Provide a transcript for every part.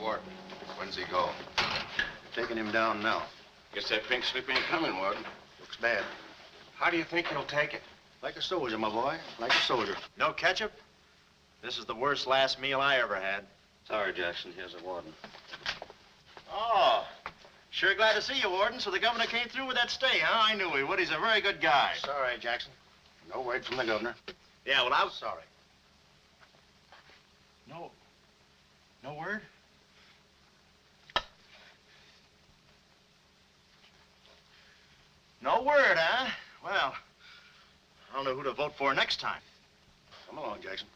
Warden. When's he go? Taking him down now. Guess that pink slip ain't coming, Warden. Looks bad. How do you think he'll take it? Like a soldier, my boy. Like a soldier. No ketchup? This is the worst last meal I ever had. Sorry, Jackson. Here's the warden. Oh, sure glad to see you, Warden. So the governor came through with that stay, huh? I knew he would. He's a very good guy. Sorry, Jackson. No word from the governor. Yeah, well, I was sorry. No word? No word, huh? Well, I don't know who to vote for next time. Come along, Jackson.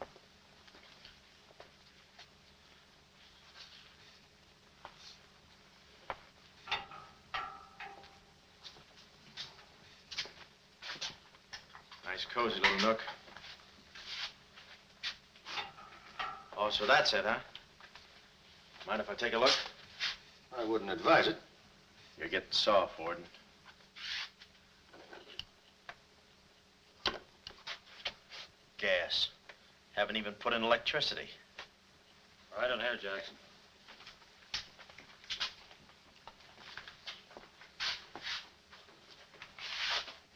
Nice, cozy little nook. Oh, so that's it, huh? Mind if I take a look? I wouldn't advise it. You're getting soft, Warden. Gas. Haven't even put in electricity. Right on here, Jackson.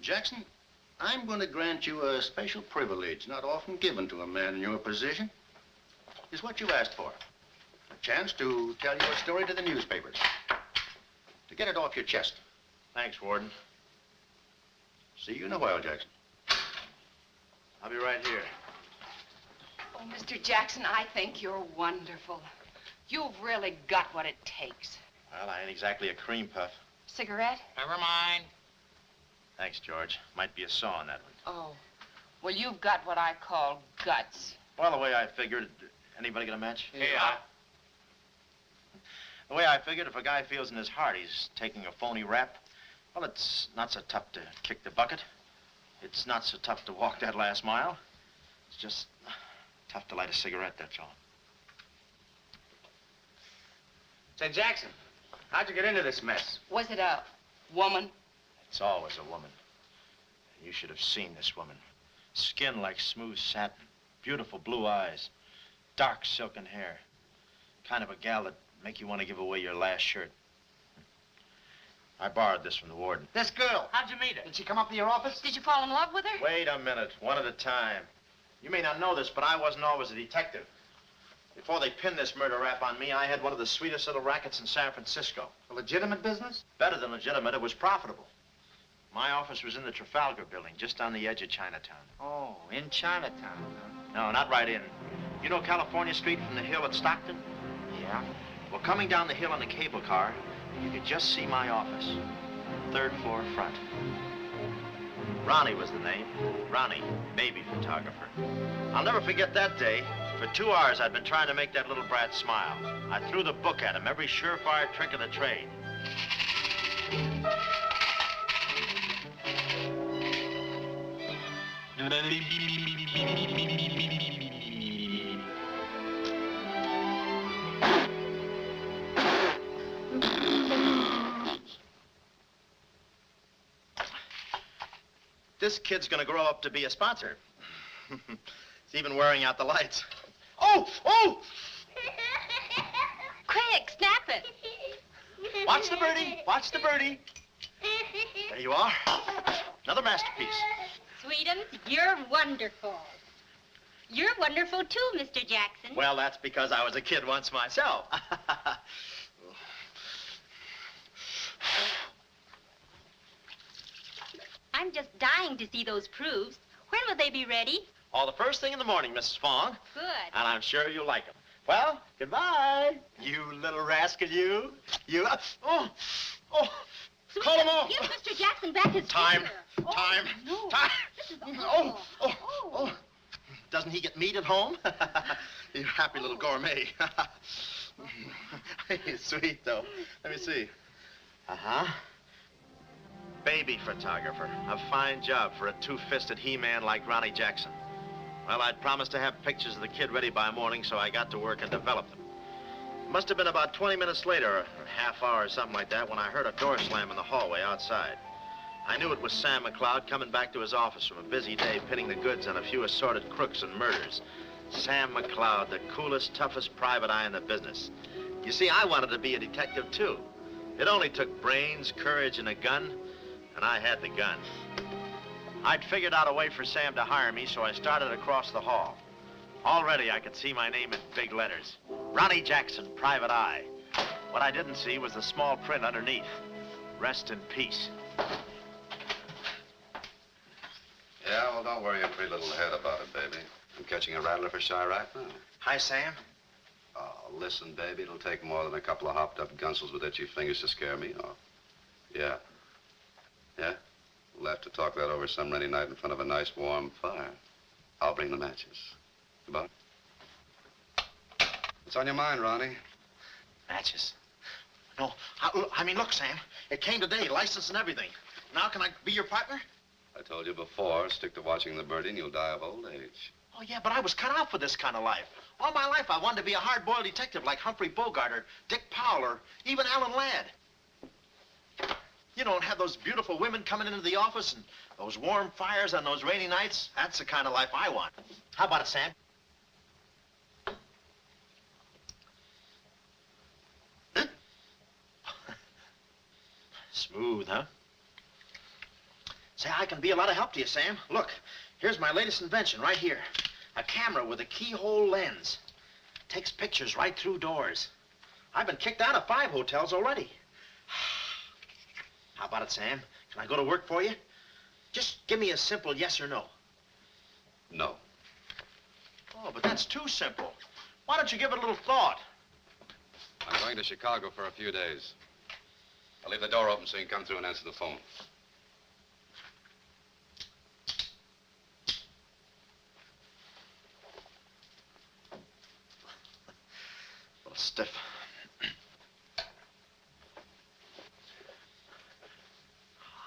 Jackson, I'm going to grant you a special privilege not often given to a man in your position. It's what you asked for. A chance to tell your story to the newspapers. To get it off your chest. Thanks, Warden. See you in a while, Jackson. I'll be right here. Oh, Mr. Jackson, I think you're wonderful. You've really got what it takes. Well, I ain't exactly a cream puff. Cigarette? Never mind. Thanks, George. Might be a saw on that one. Oh, well, you've got what I call guts. Well, the way I figured... Anybody got a match? Yeah. The way I figured, if a guy feels in his heart he's taking a phony rap, well, it's not so tough to kick the bucket. It's not so tough to walk that last mile. It's just tough to light a cigarette, that's all. Say, Jackson, how'd you get into this mess? Was it a woman? It's always a woman. You should have seen this woman. Skin like smooth satin, beautiful blue eyes, dark silken hair. Kind of a gal that'd make you want to give away your last shirt. I borrowed this from the warden. This girl, how'd you meet her? Did she come up to your office? Did you fall in love with her? Wait a minute, one at a time. You may not know this, but I wasn't always a detective. Before they pinned this murder rap on me, I had one of the sweetest little rackets in San Francisco. A legitimate business? Better than legitimate, it was profitable. My office was in the Trafalgar building, just on the edge of Chinatown. Oh, in Chinatown, huh? No, not right in. You know California Street from the hill at Stockton? Yeah. Well, coming down the hill in a cable car, you could just see my office. Third floor front. Ronnie was the name. Ronnie, baby photographer. I'll never forget that day. For 2 hours, I'd been trying to make that little brat smile. I threw the book at him, every surefire trick of the trade. This kid's gonna grow up to be a sponsor. He's even wearing out the lights. Oh! Oh! Quick, snap it. Watch the birdie. Watch the birdie. There you are. Another masterpiece. Sweetums, you're wonderful. You're wonderful too, Mr. Jackson. Well, that's because I was a kid once myself. I'm just dying to see those proofs. When will they be ready? Oh, the first thing in the morning, Mrs. Fong. Good. And I'm sure you'll like them. Well, goodbye. You little rascal, you. You. Oh. Sweetums, Call him off. give Mr. Jackson back his Time. finger. Time. No. Time. This is Oh. Doesn't he get meat at home? You happy little gourmet. He's sweet, though. Let me see. Uh-huh. Baby photographer. A fine job for a two-fisted he-man like Ronnie Jackson. Well, I'd promised to have pictures of the kid ready by morning, so I got to work and developed them. It must have been about 20 minutes later, or a half hour or something like that, when I heard a door slam in the hallway outside. I knew it was Sam McLeod coming back to his office from a busy day pinning the goods on a few assorted crooks and murders. Sam McLeod, the coolest, toughest private eye in the business. You see, I wanted to be a detective, too. It only took brains, courage, and a gun, and I had the gun. I'd figured out a way for Sam to hire me, so I started across the hall. Already, I could see my name in big letters. Ronnie Jackson, Private Eye. What I didn't see was the small print underneath. Rest in peace. Yeah, well, don't worry your pretty little head about it, baby. I'm catching a rattler for shy right now. Hi, Sam. Oh, listen, baby, it'll take more than a couple of hopped-up gunsels with itchy fingers to scare me off. Yeah. Yeah? We'll have to talk that over some rainy night in front of a nice warm fire. I'll bring the matches. Goodbye. What's on your mind, Ronnie? Matches. No, I mean, look, Sam. It came today, license and everything. Now can I be your partner? I told you before, stick to watching the birdie and you'll die of old age. Oh, yeah, but I was cut out for this kind of life. All my life, I wanted to be a hard-boiled detective like Humphrey Bogart or Dick Powell or even Alan Ladd. You don't have those beautiful women coming into the office and those warm fires on those rainy nights. That's the kind of life I want. How about it, Sam? Smooth, huh? Say, I can be a lot of help to you, Sam. Look, here's my latest invention right here. A camera with a keyhole lens. Takes pictures right through doors. I've been kicked out of 5 hotels already. How about it, Sam? Can I go to work for you? Just give me a simple yes or no. No. Oh, but that's too simple. Why don't you give it a little thought? I'm going to Chicago for a few days. I'll leave the door open so you can come through and answer the phone. A little stiff.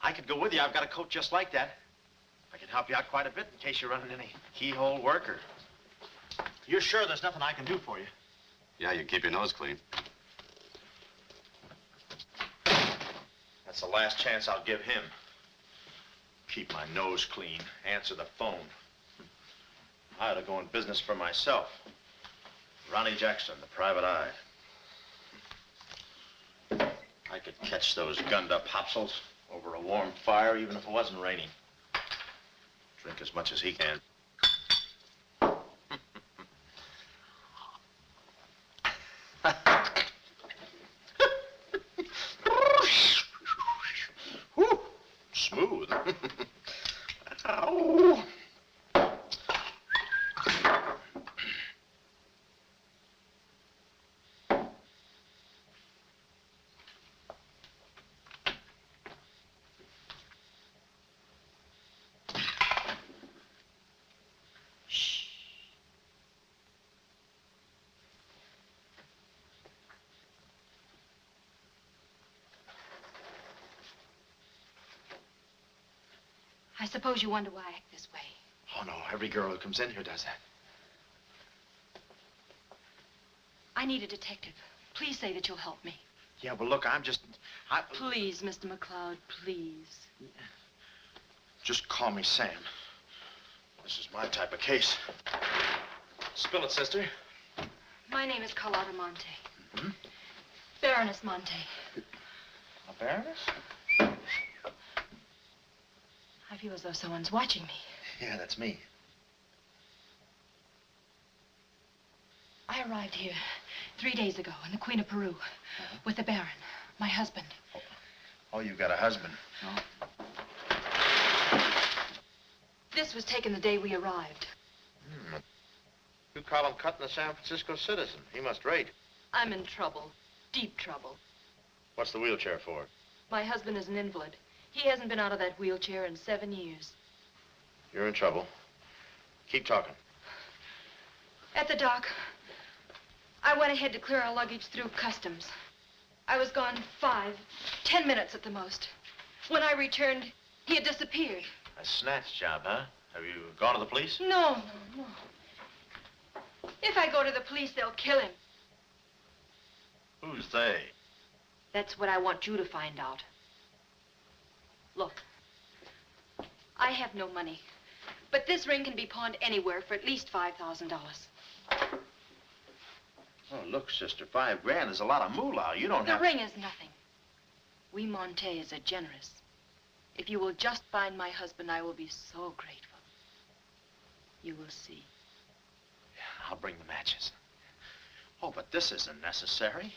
I could go with you. I've got a coat just like that. I can help you out quite a bit in case you're running any keyhole work or... You're sure there's nothing I can do for you? Yeah, you keep your nose clean. That's the last chance I'll give him. Keep my nose clean. Answer the phone. I ought to go in business for myself. Ronnie Jackson, the Private Eye. I could catch those gunned-up hopsels over a warm fire, even if it wasn't raining. Drink as much as he can. Whew, smooth. Ow. I suppose you wonder why I act this way. Oh, no, every girl who comes in here does that. I need a detective. Please say that you'll help me. Yeah, but look, Please, Mr. McCloud, please. Just call me Sam. This is my type of case. Spill it, sister. My name is Carlotta Monte. Mm-hmm. Baroness Monte. A baroness? I feel as though someone's watching me. Yeah, that's me. I arrived here 3 days ago in the Queen of Peru with the Baron, my husband. Oh, you've got a husband. This was taken the day we arrived. You call him cutting a San Francisco citizen. He must rate. I'm in trouble, deep trouble. What's the wheelchair for? My husband is an invalid. He hasn't been out of that wheelchair in 7 years. You're in trouble. Keep talking. At the dock, I went ahead to clear our luggage through customs. I was gone 10 minutes at the most. When I returned, he had disappeared. A snatch job, huh? Have you gone to the police? No. If I go to the police, they'll kill him. Who's they? That's what I want you to find out. Look, I have no money, but this ring can be pawned anywhere for at least $5,000. Oh, look, sister, $5 is a lot of moolah. You don't The have... ring is nothing. We Montes are generous. If you will just find my husband, I will be so grateful. You will see. Yeah, I'll bring the matches. Oh, but this isn't necessary.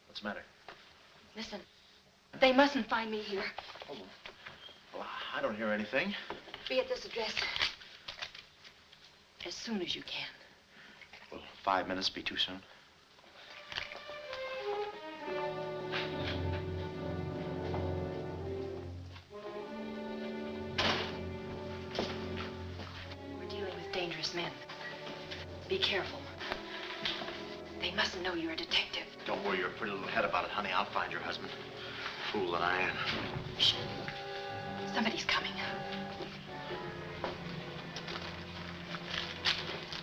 What's the matter? Listen, they mustn't find me here. Oh, well, I don't hear anything. Be at this address as soon as you can. Will 5 minutes be too soon? We're dealing with dangerous men. Be careful. They mustn't know you're a detective. Don't worry your pretty little head about it, honey. I'll find your husband. Fool that I am. Shh. Somebody's coming.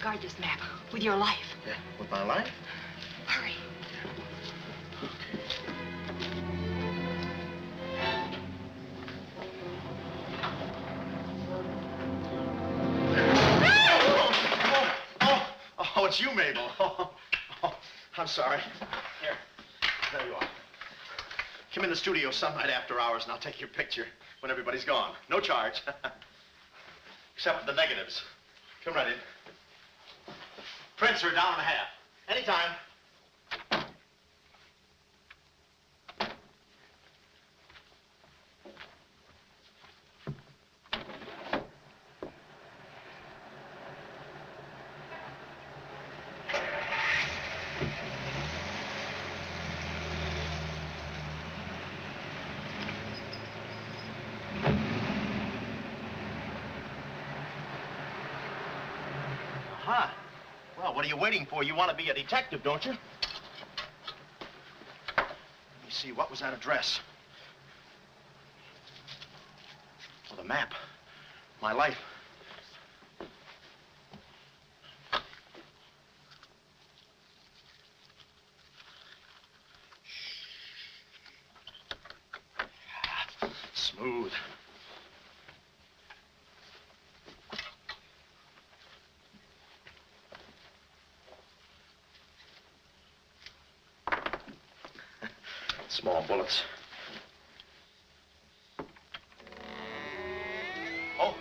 Guard this map with your life. Yeah, with my life? Hurry. Oh, it's you, Mabel. Oh, I'm sorry. Here, there you are. Come in the studio some night after hours and I'll take your picture when everybody's gone. No charge. Except for the negatives. Come right in. Prints are $1.50. Anytime. Aha. Well, what are you waiting for? You want to be a detective, don't you? Let me see, what was that address? Oh, the map. My life. Smooth. Small bullets. Oh.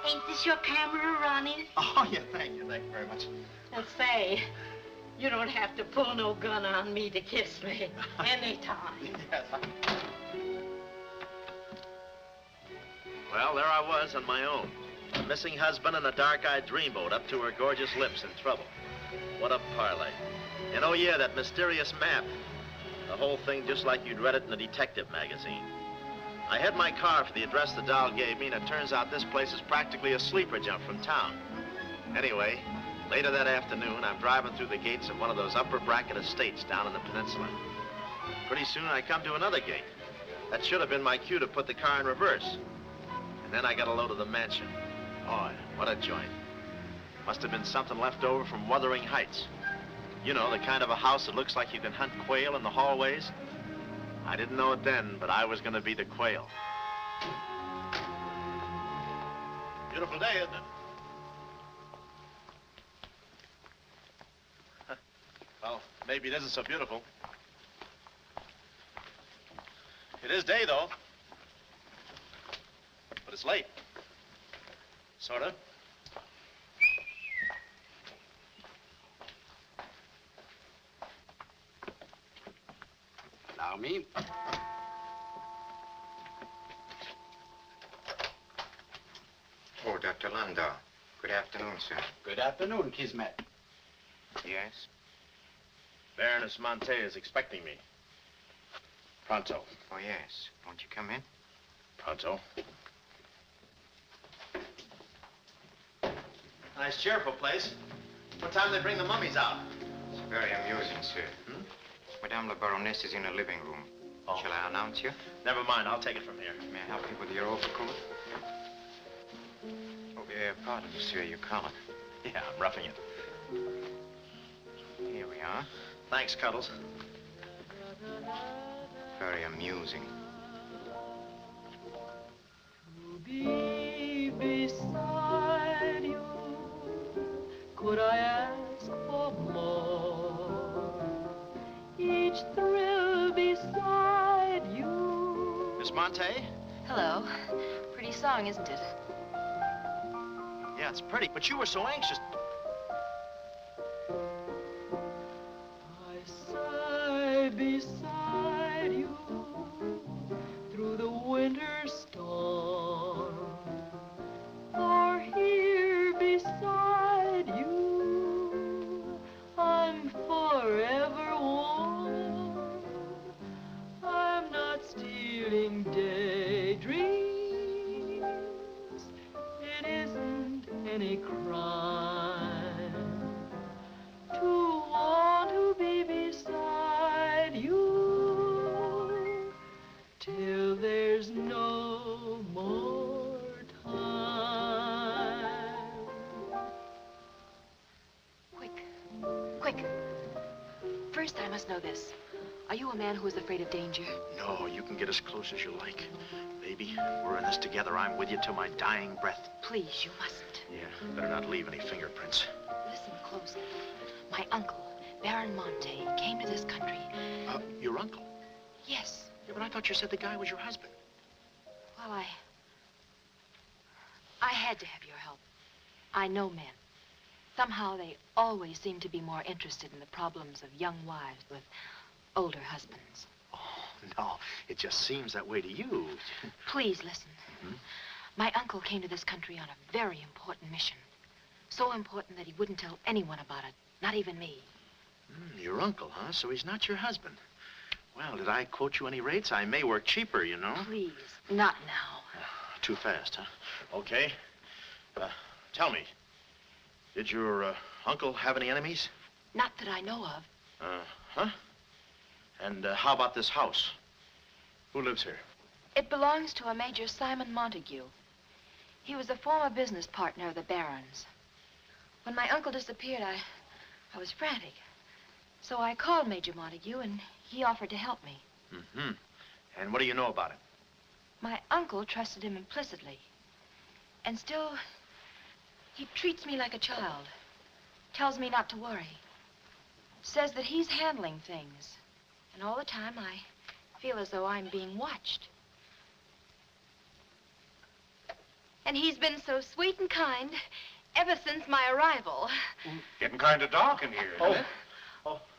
Ain't this your camera, Ronnie? Oh, yeah, thank you very much. And say, you don't have to pull no gun on me to kiss me anytime. Yes, Well, there I was on my own. A missing husband and a dark-eyed dreamboat up to her gorgeous lips in trouble. What a parlay. And oh yeah, that mysterious map. The whole thing just like you'd read it in a detective magazine. I had my car for the address the doll gave me, and it turns out this place is practically a sleeper jump from town. Anyway, later that afternoon, I'm driving through the gates of one of those upper bracket estates down in the peninsula. Pretty soon, I come to another gate. That should have been my cue to put the car in reverse. And then I got a load of the mansion. Oh, what a joint. Must have been something left over from Wuthering Heights. You know, the kind of a house that looks like you can hunt quail in the hallways. I didn't know it then, but I was going to be the quail. Beautiful day, isn't it? Well, maybe it isn't so beautiful. It is day, though. But it's late. Sort of. Allow me. Oh, Dr. Landau. Good afternoon, sir. Good afternoon, Kismet. Yes? Baroness Monte is expecting me. Pronto. Oh, yes. Won't you come in? Pronto. Nice, cheerful place. What time do they bring the mummies out? It's very amusing, sir. Hmm? Madame la Baroness is in her living room. Oh. Shall I announce you? Never mind, I'll take it from here. May I help you with your overcoat? Oh, pardon, monsieur, your collar. Yeah, I'm roughing it. Here we are. Thanks, Cuddles. Very amusing. To be beside you Could I ask for more? Each thrill beside you. Miss Monte? Hello. Pretty song, isn't it? Yeah, it's pretty, but you were so anxious. I sigh beside you through the winter storm. For here beside you, I'm forever warm. I'm not stealing daydreams. It isn't any crime to want to be beside you till there's no more time. Quick. First, I must know this. Are you a man who is afraid of danger? No, you can get as close as you like. Baby, we're in this together. I'm with you till my dying breath. Please, you mustn't. Yeah, better not leave any fingerprints. Listen closely. My uncle, Baron Monte, came to this country. Your uncle? Yes. Yeah, but I thought you said the guy was your husband. Well, I had to have your help. I know men. Somehow they always seem to be more interested in the problems of young wives with older husbands. Oh, no, it just seems that way to you. Please listen. My uncle came to this country on a very important mission. So important that he wouldn't tell anyone about it, not even me. Your uncle, huh? So he's not your husband. Well, did I quote you any rates? I may work cheaper, you know. Please, not now. Too fast, huh? Okay. Tell me, did your uncle have any enemies? Not that I know of. Huh? And how about this house? Who lives here? It belongs to a Major Simon Montague. He was a former business partner of the Baron's. When my uncle disappeared, I was frantic. So I called Major Montague, and he offered to help me. And what do you know about it? My uncle trusted him implicitly. And still, he treats me like a child. Tells me not to worry. Says that he's handling things. And all the time, I feel as though I'm being watched. And he's been so sweet and kind ever since my arrival. Getting kind of dark in here, isn't it?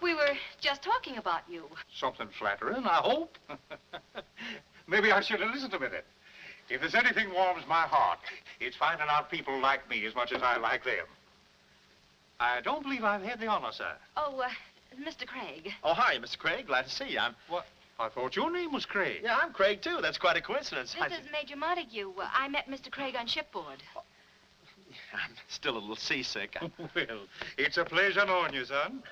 We were just talking about you. Something flattering, I hope. Maybe I should have listened a minute. If there's anything warms my heart, it's finding out people like me as much as I like them. I don't believe I've had the honor, sir. Oh, Mr. Craig. Oh, hi, Mr. Craig. Glad to see you. What? I thought your name was Craig. Yeah, I'm Craig, too. That's quite a coincidence. This is Major Montague. I met Mr. Craig on shipboard. I'm still a little seasick. Well, it's a pleasure knowing you, son.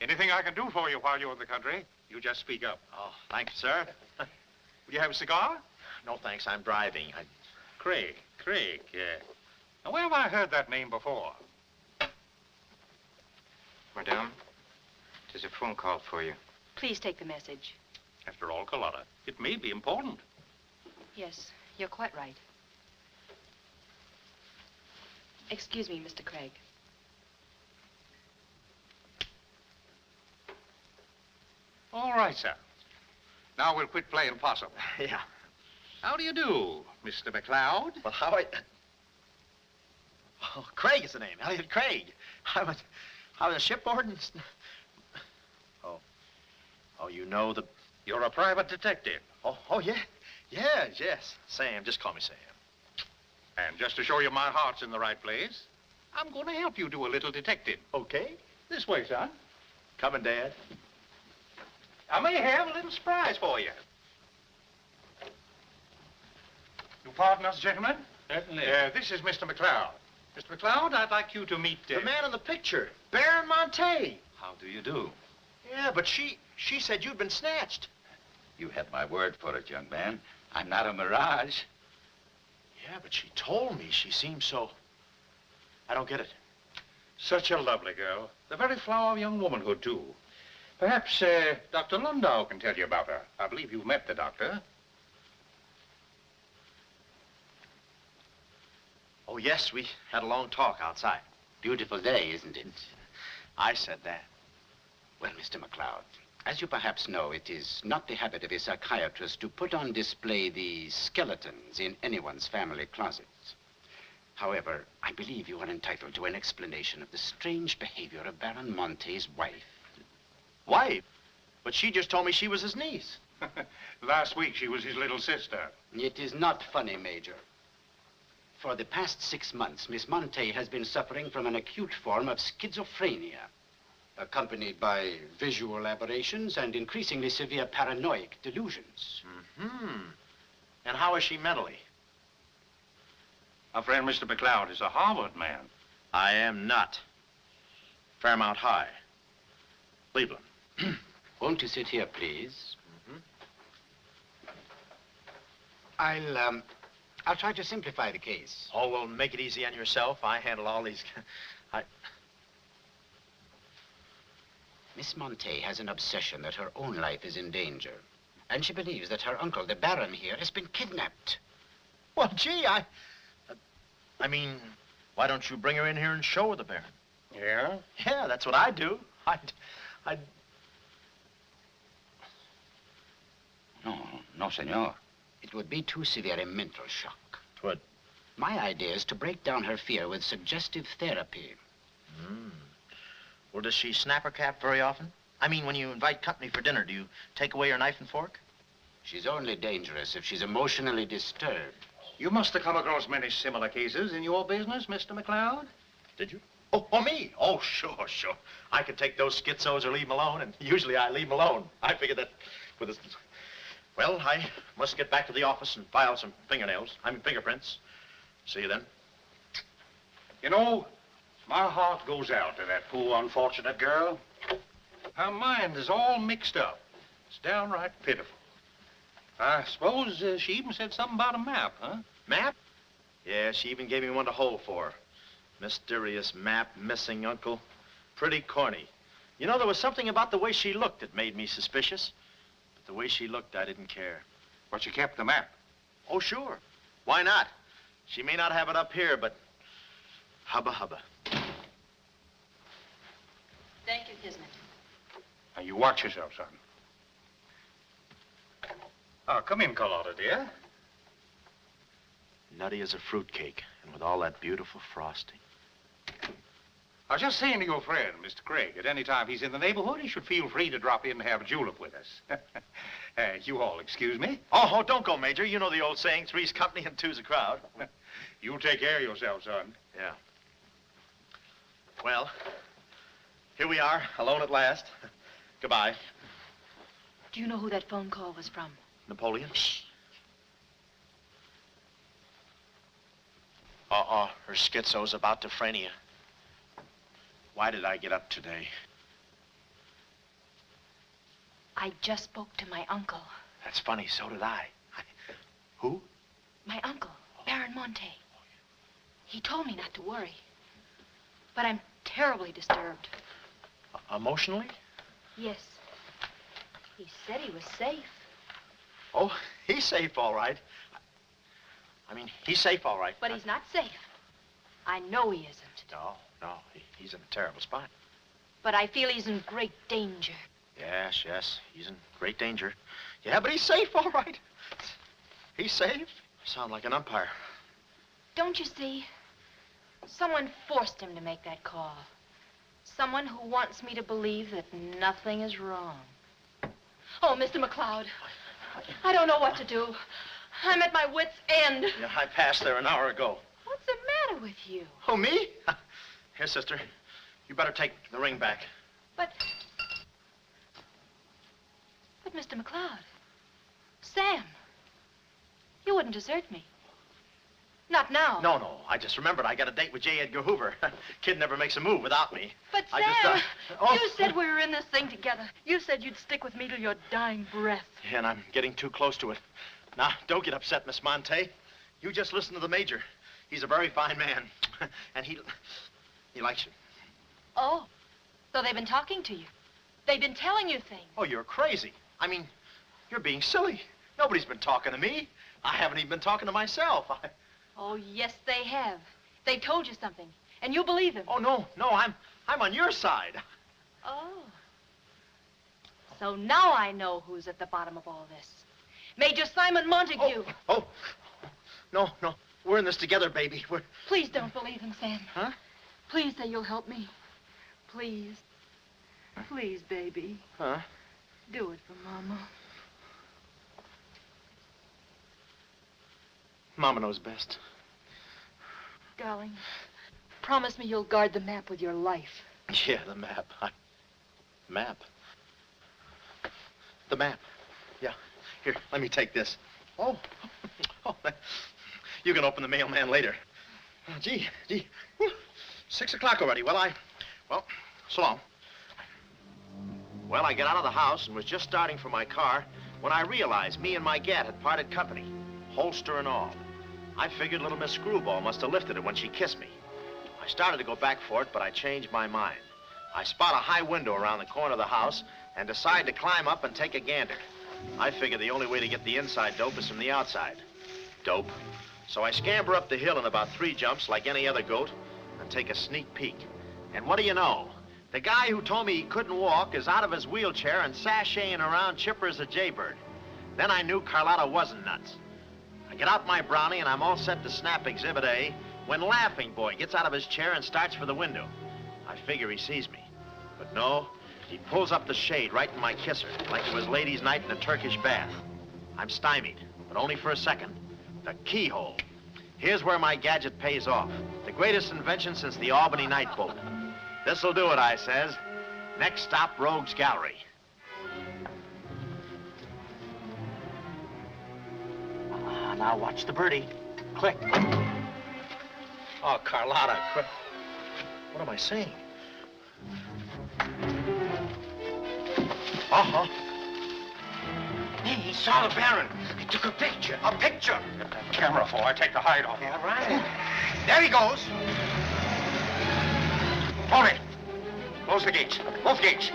Anything I can do for you while you're in the country, you just speak up. Oh, thank you, sir. Will you have a cigar? No, thanks. I'm driving. Craig, yeah. Now, where have I heard that name before? Madame, there's a phone call for you. Please take the message. After all, Carlotta, it may be important. Yes, you're quite right. Excuse me, Mr. Craig. All right, sir. Now we'll quit playing possum. Yeah. How do you do, Mr. McLeod? Well, Oh, Craig is the name. Elliot Craig. I was shipboard and... Oh, you know the... You're a private detective. Oh, yeah. Yes. Sam, just call me Sam. And just to show you my heart's in the right place, I'm going to help you do a little detecting. Okay. This way, son. Coming, Dad. I may have a little surprise for you. You pardon us, gentlemen? Certainly. This is Mr. McLeod. Mr. McLeod, I'd like you to meet... The man in the picture, Baron Monte. How do you do? Yeah, but she said you'd been snatched. You had my word for it, young man. I'm not a mirage. Yeah, but she told me she seemed so... I don't get it. Such a lovely girl. The very flower of young womanhood, too. Perhaps Dr. Landau can tell you about her. I believe you've met the doctor. Oh, yes, we had a long talk outside. Beautiful day, isn't it? I said that. Well, Mr. McLeod, as you perhaps know, it is not the habit of a psychiatrist to put on display the skeletons in anyone's family closets. However, I believe you are entitled to an explanation of the strange behavior of Baron Monte's wife. Wife? But she just told me she was his niece. Last week, she was his little sister. It is not funny, Major. For the past 6 months, Miss Monte has been suffering from an acute form of schizophrenia, accompanied by visual aberrations and increasingly severe paranoid delusions. Mm-hmm. And how is she mentally? Our friend Mr. McLeod is a Harvard man. I am not. Fairmount High. Cleveland. Won't you sit here, please? Mm-hmm. I'll try to simplify the case. Oh, well, make it easy on yourself. I handle all these... Miss Monte has an obsession that her own life is in danger. And she believes that her uncle, the Baron here, has been kidnapped. Well, gee, I mean, why don't you bring her in here and show her the Baron? Yeah? Yeah, that's what I'd do. I'd... No, senor. It would be too severe a mental shock. Twould. My idea is to break down her fear with suggestive therapy. Well, does she snap her cap very often? I mean, when you invite company for dinner, do you take away her knife and fork? She's only dangerous if she's emotionally disturbed. You must have come across many similar cases in your business, Mr. McLeod. Did you? Oh, me? Oh, sure. I could take those schizos or leave them alone, and usually I leave them alone. I figured that with this... Well, I must get back to the office and file some fingerprints. See you then. You know, my heart goes out to that poor, unfortunate girl. Her mind is all mixed up. It's downright pitiful. I suppose she even said something about a map, huh? Map? Yeah, she even gave me one to hold for. Mysterious map, missing uncle. Pretty corny. You know, there was something about the way she looked that made me suspicious. But the way she looked, I didn't care. But she kept the map. Oh, sure. Why not? She may not have it up here, but hubba hubba. Thank you, Kismet. Now, you watch yourself, son. Oh, come in, Carlotta, dear. Nutty as a fruitcake, and with all that beautiful frosting. I was just saying to your friend, Mr. Craig, at any time he's in the neighborhood, he should feel free to drop in and have a julep with us. You all excuse me? Oh, don't go, Major. You know the old saying, three's company and two's a crowd. You take care of yourself, son. Yeah. Well, here we are, alone at last. Goodbye. Do you know who that phone call was from? Napoleon? Shh. Her schizo's about to frania. Why did I get up today? I just spoke to my uncle. That's funny, so did I. Who? My uncle, Baron Monte. He told me not to worry. But I'm terribly disturbed. Emotionally? Yes. He said he was safe. Oh, he's safe, all right. I mean, he's safe, all right. But he's not safe. I know he isn't. No, he's in a terrible spot. But I feel he's in great danger. Yes, he's in great danger. Yeah, but he's safe, all right. He's safe. Sound like an umpire. Don't you see? Someone forced him to make that call. Someone who wants me to believe that nothing is wrong. Oh, Mr. McLeod, I don't know what to do. I'm at my wit's end. Yeah, I passed there an hour ago. What's the matter with you? Oh, me? Here, sister. You better take the ring back. But Mr. McLeod, Sam, you wouldn't desert me. Not now. No. I just remembered I got a date with J. Edgar Hoover. Kid never makes a move without me. But Sam, you said we were in this thing together. You said you'd stick with me till your dying breath. Yeah, and I'm getting too close to it. Now, don't get upset, Miss Monte. You just listen to the Major. He's a very fine man. And he likes you. Oh, so they've been talking to you. They've been telling you things. Oh, you're crazy. I mean, you're being silly. Nobody's been talking to me. I haven't even been talking to myself. Oh, yes, they have. They told you something. And you believe him. Oh, no, I'm on your side. Oh. So now I know who's at the bottom of all this. Major Simon Montague. Oh, no, we're in this together, baby. Please don't believe him, Sam. Huh? Please say you'll help me. Please. Please, baby. Huh? Do it for Mama. Mama knows best. Darling, promise me you'll guard the map with your life. Yeah, the map. Map? The map. Yeah. Here, let me take this. Oh, you can open the mailman later. Oh, gee. Whew. 6 o'clock already. Well, so long. Well, I got out of the house and was just starting for my car when I realized me and my gat had parted company, holster and all. I figured little Miss Screwball must have lifted it when she kissed me. I started to go back for it, but I changed my mind. I spot a high window around the corner of the house and decide to climb up and take a gander. I figure the only way to get the inside dope is from the outside. Dope. So I scamper up the hill in about 3 jumps like any other goat and take a sneak peek. And what do you know? The guy who told me he couldn't walk is out of his wheelchair and sashaying around chipper as a jaybird. Then I knew Carlotta wasn't nuts. I get out my brownie and I'm all set to snap Exhibit A when Laughing Boy gets out of his chair and starts for the window. I figure he sees me. But no, he pulls up the shade right in my kisser, like it was ladies' night in a Turkish bath. I'm stymied, but only for a second. The keyhole. Here's where my gadget pays off. The greatest invention since the Albany night boat. This'll do it, I says. Next stop, Rogue's Gallery. Now watch the birdie. Click. Oh, Carlotta, quick. What am I saying? Uh-huh. Hey, he saw the Baron. He took a picture. A picture. Get that camera for I take the hide off. Yeah, right. There he goes. Hold it. Close the gates. Both gates.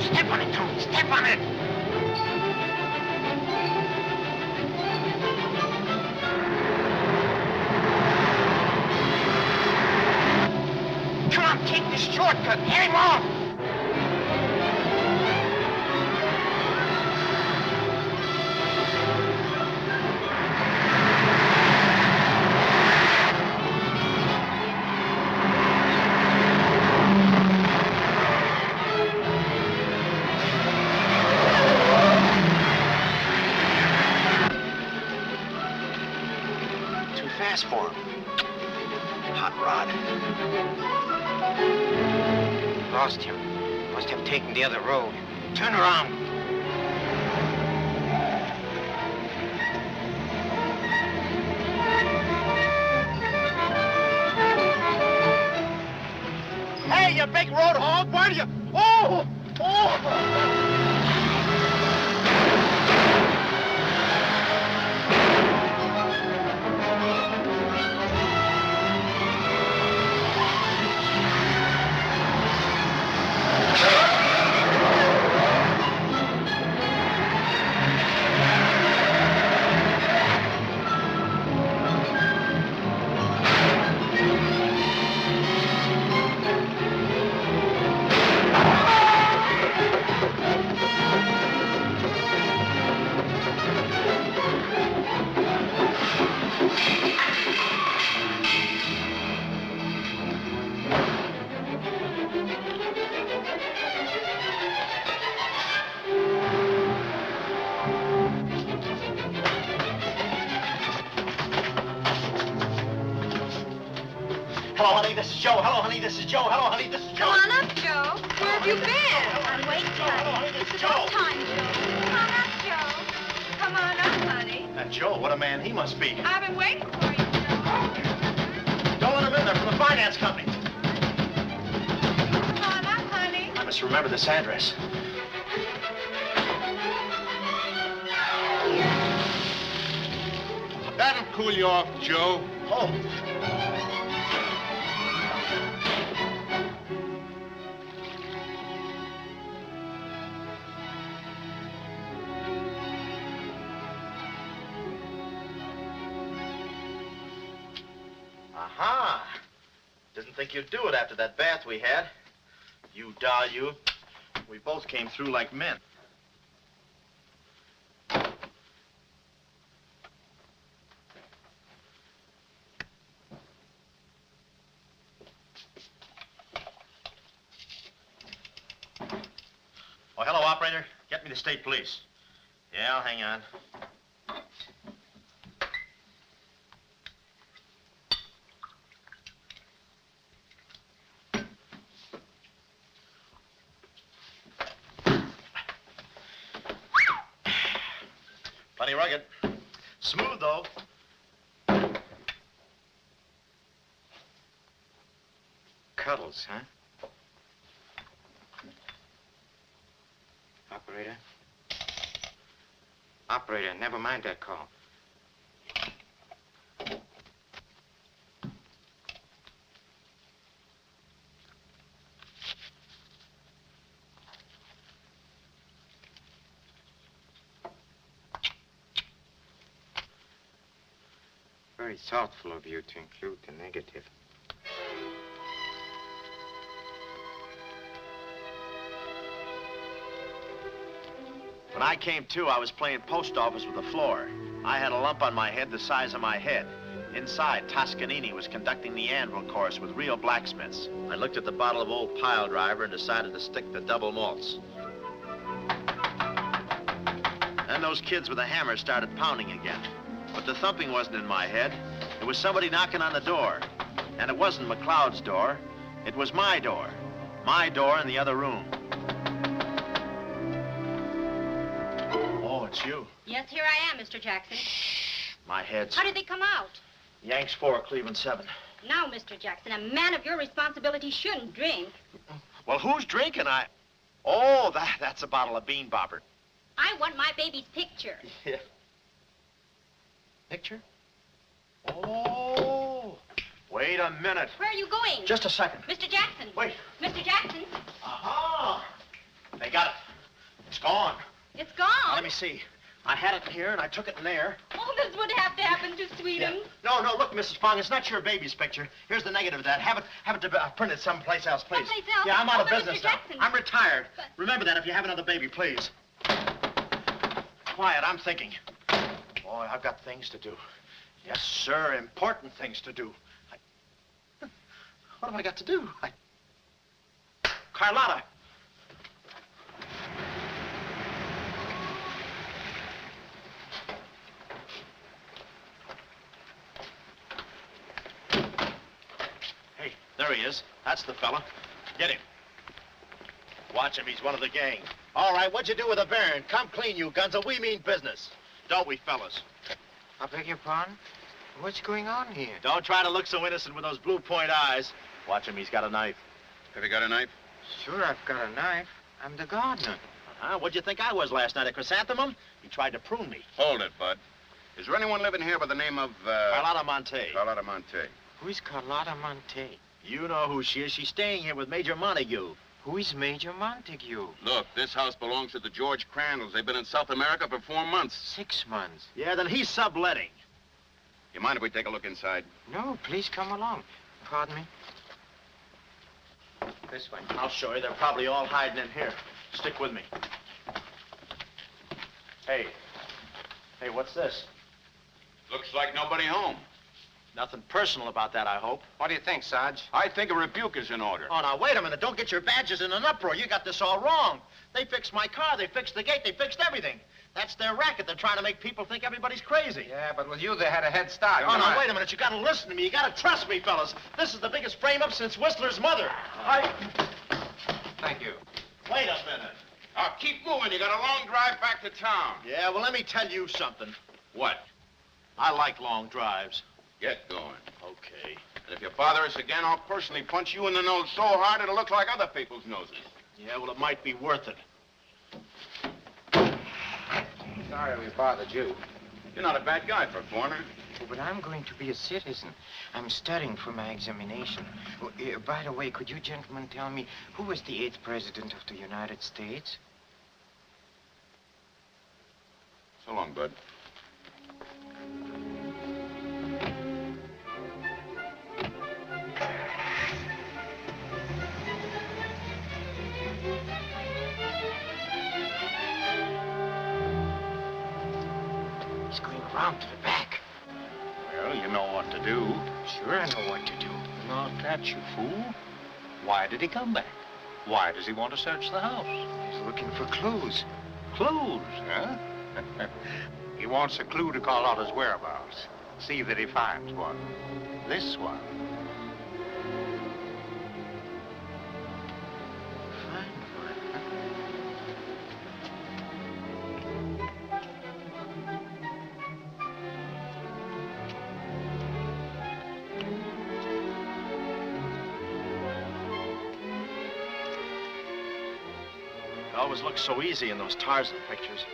Step on it, Tony. Step on it. Come on, take this shortcut. Get him off. Too fast for him. Hot rod. Lost him. Must have taken the other road. Turn around. Hey, you big road hog, where do you... Oh! Hello, honey, this is Joe. Hello, honey, this is Joe. Hello, honey, this is Joe. Come on up, Joe. Where have you been? I'm waiting, honey. This is It's Joe. about time, Joe. Come on up, Joe. Come on up, honey. That Joe, what a man he must be. I've been waiting for you, Joe. Don't let him in there from the finance company. Come on up, honey. I must remember this address. That'll cool you off, Joe. Oh. Aha! Didn't think you'd do it after that bath we had. You doll, you. We both came through like men. Oh, hello, operator. Get me the state police. Yeah, I'll hang on. Plenty rugged. Smooth, though. Cuddles, huh? Operator? Operator, never mind that call. Very thoughtful of you to include the negative. When I came to, I was playing post office with the floor. I had a lump on my head the size of my head. Inside, Toscanini was conducting the anvil course with real blacksmiths. I looked at the bottle of old pile driver and decided to stick the double malts. Then those kids with a hammer started pounding again. But the thumping wasn't in my head. It was somebody knocking on the door. And it wasn't McLeod's door. It was my door. My door in the other room. Oh, it's you. Yes, here I am, Mr. Jackson. My head's... How did they come out? Yanks 4, Cleveland 7. Now, Mr. Jackson, a man of your responsibility shouldn't drink. Well, who's drinking? Oh, that's a bottle of Bean Bobber. I want my baby's picture. Yeah. Picture? Oh. Wait a minute. Where are you going? Just a second. Mr. Jackson. Wait. Mr. Jackson. Aha! They got it. It's gone. It's gone. Now, let me see. I had it here, and I took it in there. Oh, this would have to happen to Sweden. Yeah. No, look, Mrs. Fong, it's not your baby's picture. Here's the negative of that. Have it printed someplace else, please. Someplace else? Yeah, I'm out of but business Mr. now. Jackson. I'm retired. But... Remember that if you have another baby, please. Quiet, I'm thinking. Boy, I've got things to do. Yes, sir, important things to do. What have I got to do? Carlotta. Hey, there he is. That's the fella. Get him. Watch him. He's one of the gang. All right, what'd you do with the Baron? Come clean, you gunzo. We mean business. Don't we, fellas? I beg your pardon? What's going on here? Don't try to look so innocent with those blue point eyes. Watch him. He's got a knife. Have you got a knife? Sure, I've got a knife. I'm the gardener. Huh? What'd you think I was last night, a chrysanthemum? He tried to prune me. Hold it, Bud. Is there anyone living here by the name of, Carlotta Monte. Carlotta Monte. Who is Carlotta Monte? You know who she is. She's staying here with Major Montague. Who is Major Montague? Look, this house belongs to the George Crandalls. They've been in South America for 4 months. 6 months. Yeah, then he's subletting. You mind if we take a look inside? No, please come along. Pardon me? This way. I'll show you. They're probably all hiding in here. Stick with me. Hey, what's this? Looks like nobody home. Nothing personal about that, I hope. What do you think, Sarge? I think a rebuke is in order. Oh, now, wait a minute. Don't get your badges in an uproar. You got this all wrong. They fixed my car. They fixed the gate. They fixed everything. That's their racket. They're trying to make people think everybody's crazy. Yeah, but with you, they had a head start. Oh, now, wait a minute. You gotta listen to me. You gotta trust me, fellas. This is the biggest frame-up since Whistler's mother. Thank you. Wait a minute. Keep moving. You got a long drive back to town. Yeah, well, let me tell you something. What? I like long drives. Get going. Okay. And if you bother us again, I'll personally punch you in the nose so hard it'll look like other people's noses. Yeah, well, it might be worth it. Sorry we bothered you. You're not a bad guy for a foreigner. Oh, but I'm going to be a citizen. I'm studying for my examination. Oh, by the way, could you gentlemen tell me who was the 8th president of the United States? So long, Bud. He's going around to the back. Well, you know what to do. Sure, I know what to do. Not that, you fool. Why did he come back? Why does he want to search the house? He's looking for clues. Clues, huh? He wants a clue to call out his whereabouts. See that he finds one. This one. It always looks so easy in those Tarzan pictures.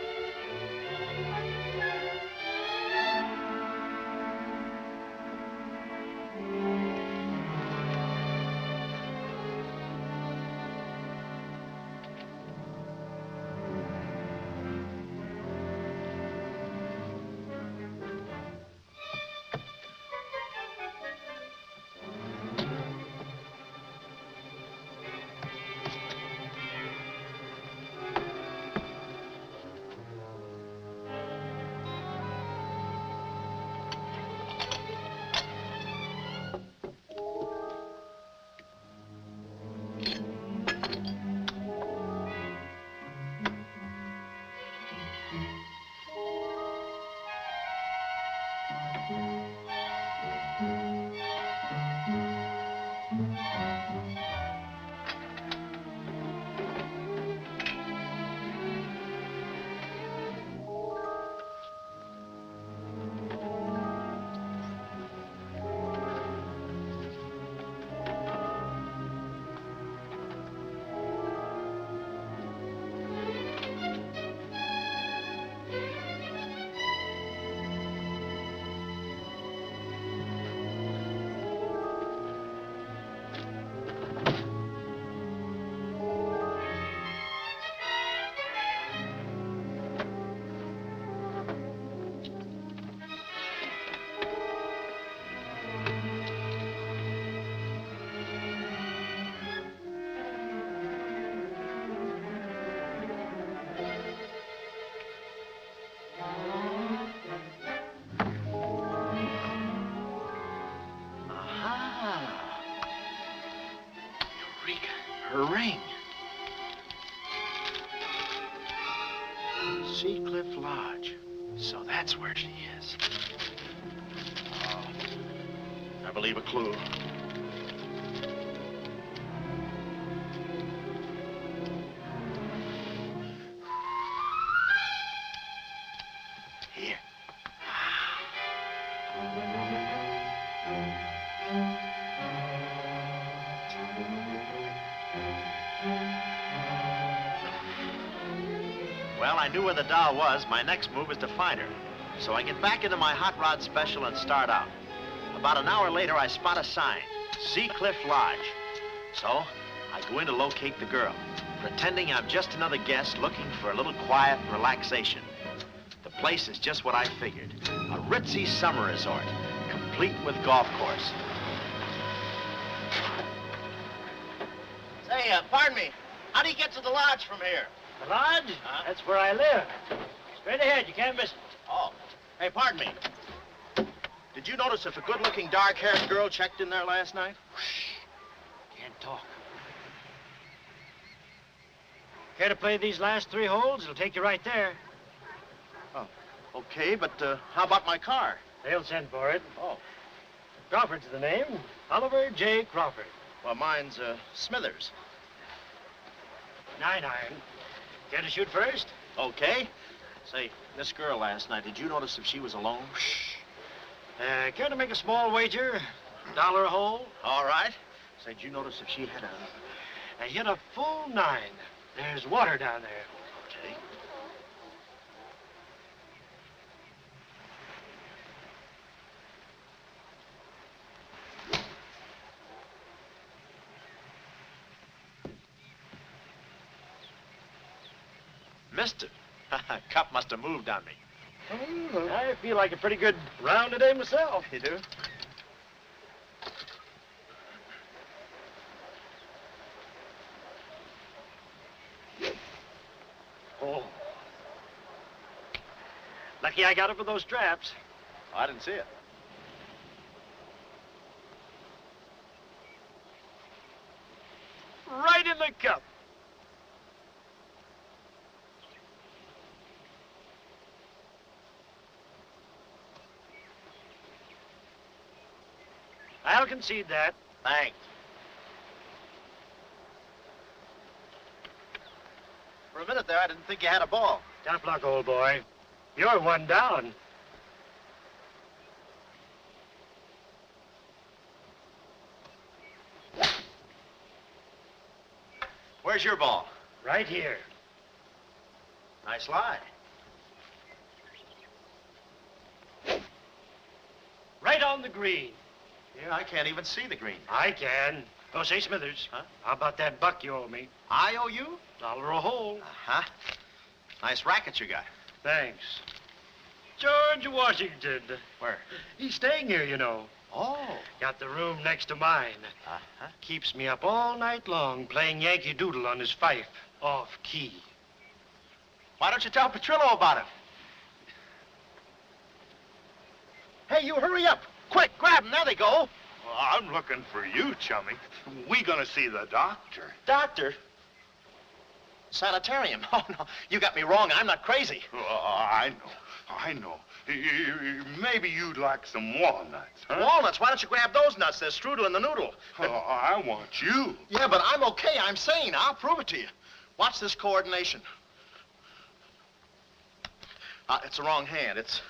Her ring. Seacliff Lodge. So that's where she is. Oh, I believe a clue. Here. Well, I knew where the doll was. My next move is to find her. So I get back into my hot rod special and start out. About an hour later, I spot a sign, Seacliff Lodge. So I go in to locate the girl, pretending I'm just another guest looking for a little quiet relaxation. The place is just what I figured, a ritzy summer resort, complete with golf course. Say, pardon me, how do you get to the lodge from here? The lodge? That's where I live. Straight ahead, you can't miss it. Oh, hey, pardon me. Did you notice if a good-looking, dark-haired girl checked in there last night? Can't talk. Care to play these last 3 holes? It'll take you right there. Oh, okay, but how about my car? They'll send for it. Oh. Crawford's the name. Oliver J. Crawford. Well, mine's Smithers. 9-iron. Care to shoot first? Okay. Say, this girl last night, did you notice if she was alone? Care to make a small wager? $1 a hole? All right. Say, did you notice if she had a... I hit a full 9. There's water down there. Okay. Mister. Cup must have moved on me. I feel like a pretty good round today myself. You do? Oh. Lucky I got up with those straps. Oh, I didn't see it. Right in the cup. I'll concede that. Thanks. For a minute there, I didn't think you had a ball. Tough luck, old boy. You're one down. Where's your ball? Right here. Nice lie. Right on the green. Yeah, I can't even see the green. I can. Oh, say, Smithers. Huh? How about that buck you owe me? I owe you? $1 a hole. Uh-huh. Nice racket you got. Thanks. George Washington. Where? He's staying here, you know. Oh. Got the room next to mine. Uh-huh. Keeps me up all night long playing Yankee Doodle on his fife, off key. Why don't you tell Petrillo about it? Hey, you hurry up. Quick, grab them. There they go. Well, I'm looking for you, chummy. We gonna see the doctor. Doctor? Sanitarium. Oh, no. You got me wrong. I'm not crazy. Oh, I know. Maybe you'd like some walnuts, huh? Walnuts? Why don't you grab those nuts? There's strudel in the noodle. Oh, I want you. Yeah, but I'm okay. I'm sane. I'll prove it to you. Watch this coordination. It's the wrong hand. It's...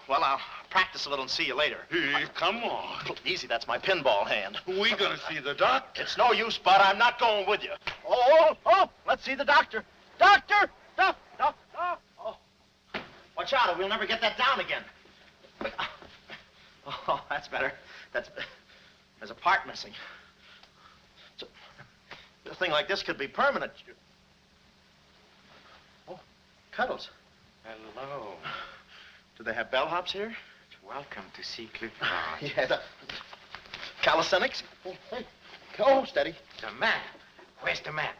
Well, I'll practice a little and see you later. Hey, come on. Easy, that's my pinball hand. We gonna see the doctor. It's no use, Bud. I'm not going with you. Oh, let's see the doctor. Doctor! Oh. Watch out, or we'll never get that down again. Oh, that's better. There's a part missing. A thing like this could be permanent. Oh, Cuddles. Hello. Do they have bellhops here? Welcome to see Clifford. Yeah, the calisthenics. Hey. Oh, steady. The map. Where's the map?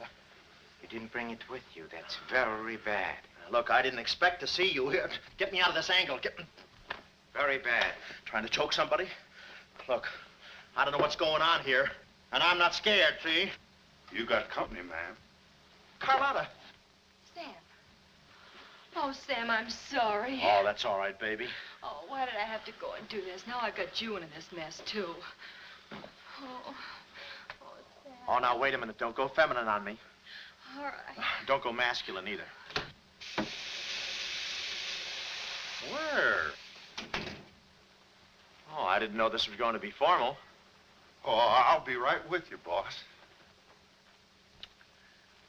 You didn't bring it with you. That's very bad. Look, I didn't expect to see you here. Get me out of this angle. Very bad. Trying to choke somebody? Look, I don't know what's going on here, and I'm not scared, see? You got company, ma'am. Carlotta. Sam. Oh, Sam, I'm sorry. Oh, that's all right, baby. Oh, why did I have to go and do this? Now I've got you into this mess, too. Oh, Sam. Oh, now, wait a minute. Don't go feminine on me. All right. Don't go masculine, either. Where? Oh, I didn't know this was going to be formal. Oh, I'll be right with you, boss.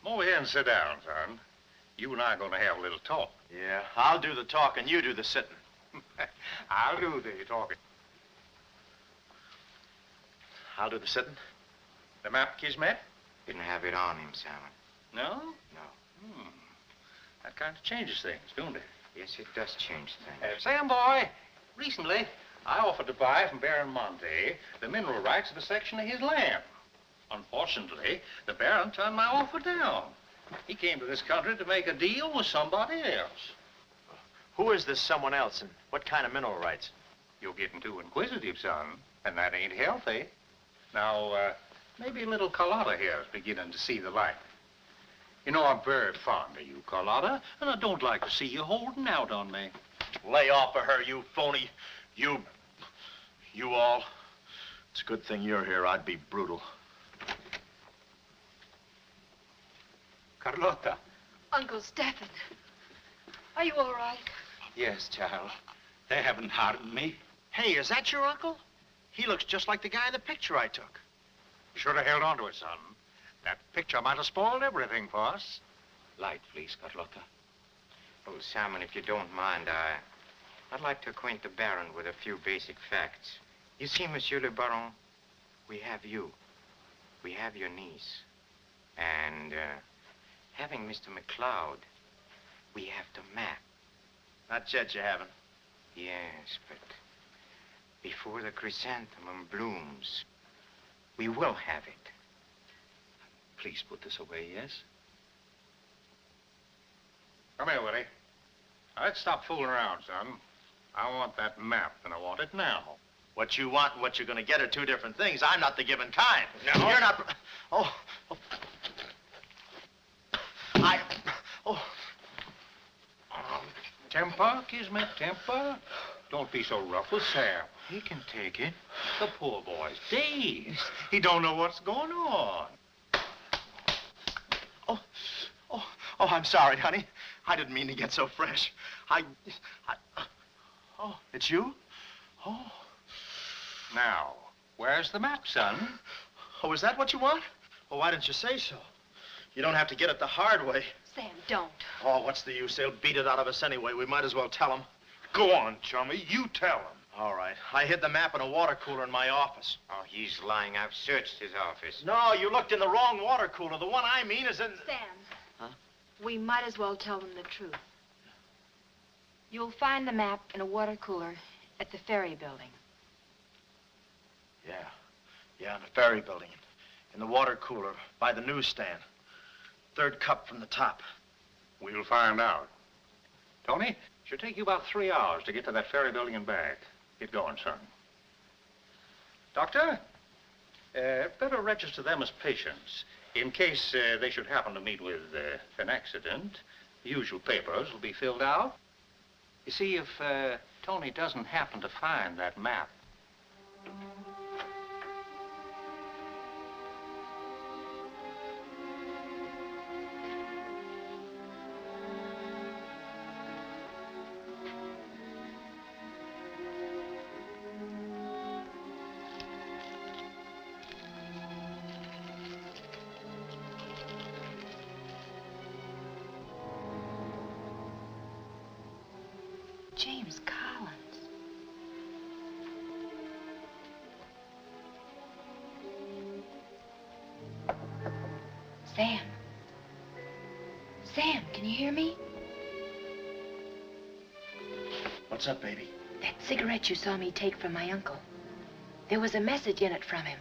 Come over here and sit down, son. You and I are going to have a little talk. Yeah, I'll do the talking, you do the sitting. I'll do the talking. I'll do the sitting. The map, Kismet? Didn't have it on him, Simon. No? No. That kind of changes things, don't it? Yes, it does change things. Sam, boy, recently I offered to buy from Baron Monte the mineral rights of a section of his land. Unfortunately, the Baron turned my offer down. He came to this country to make a deal with somebody else. Who is this someone else, and what kind of mineral rights? You're getting too inquisitive, son, and that ain't healthy. Now, maybe little Carlotta here is beginning to see the light. You know, I'm very fond of you, Carlotta, and I don't like to see you holding out on me. Lay off of her, you phony. You all. It's a good thing you're here. I'd be brutal. Carlotta. Uncle Stephen. Are you all right? Yes, child. They haven't harmed me. Hey, is that your uncle? He looks just like the guy in the picture I took. You should have held on to it, son. That picture might have spoiled everything for us. Light, please, Carlotta. Oh, Simon, if you don't mind, I'd like to acquaint the Baron with a few basic facts. You see, Monsieur le Baron, we have you. We have your niece. And, having Mr. McLeod, we have the map. Not yet, you haven't. Yes, but before the chrysanthemum blooms, we will have it. Please put this away, yes? Come here, Willie. Now, let's stop fooling around, son. I want that map, and I want it now. What you want and what you're going to get are two different things. I'm not the given kind. No? You're not... Oh. Temper, Kismet, temper. Don't be so rough with Sam. He can take it. The poor boy's dazed. He don't know what's going on. Oh, I'm sorry, honey. I didn't mean to get so fresh. Oh, it's you? Oh. Now, where's the map, son? Oh, is that what you want? Well, why didn't you say so? You don't have to get it the hard way. Sam, don't. Oh, what's the use? They'll beat it out of us anyway. We might as well tell them. Go on, chummy. You tell him. All right. I hid the map in a water cooler in my office. Oh, he's lying. I've searched his office. No, you looked in the wrong water cooler. The one I mean is in... Sam. Huh? We might as well tell them the truth. You'll find the map in a water cooler at the ferry building. Yeah, in the ferry building. In the water cooler by the newsstand. Third cup from the top. We'll find out. Tony, should take you about 3 hours to get to that ferry building and back. Get going, son. Doctor, better register them as patients. In case they should happen to meet with an accident, the usual papers will be filled out. You see, if Tony doesn't happen to find that map, James Collins. Sam. Sam, can you hear me? What's up, baby? That cigarette you saw me take from my uncle. There was a message in it from him.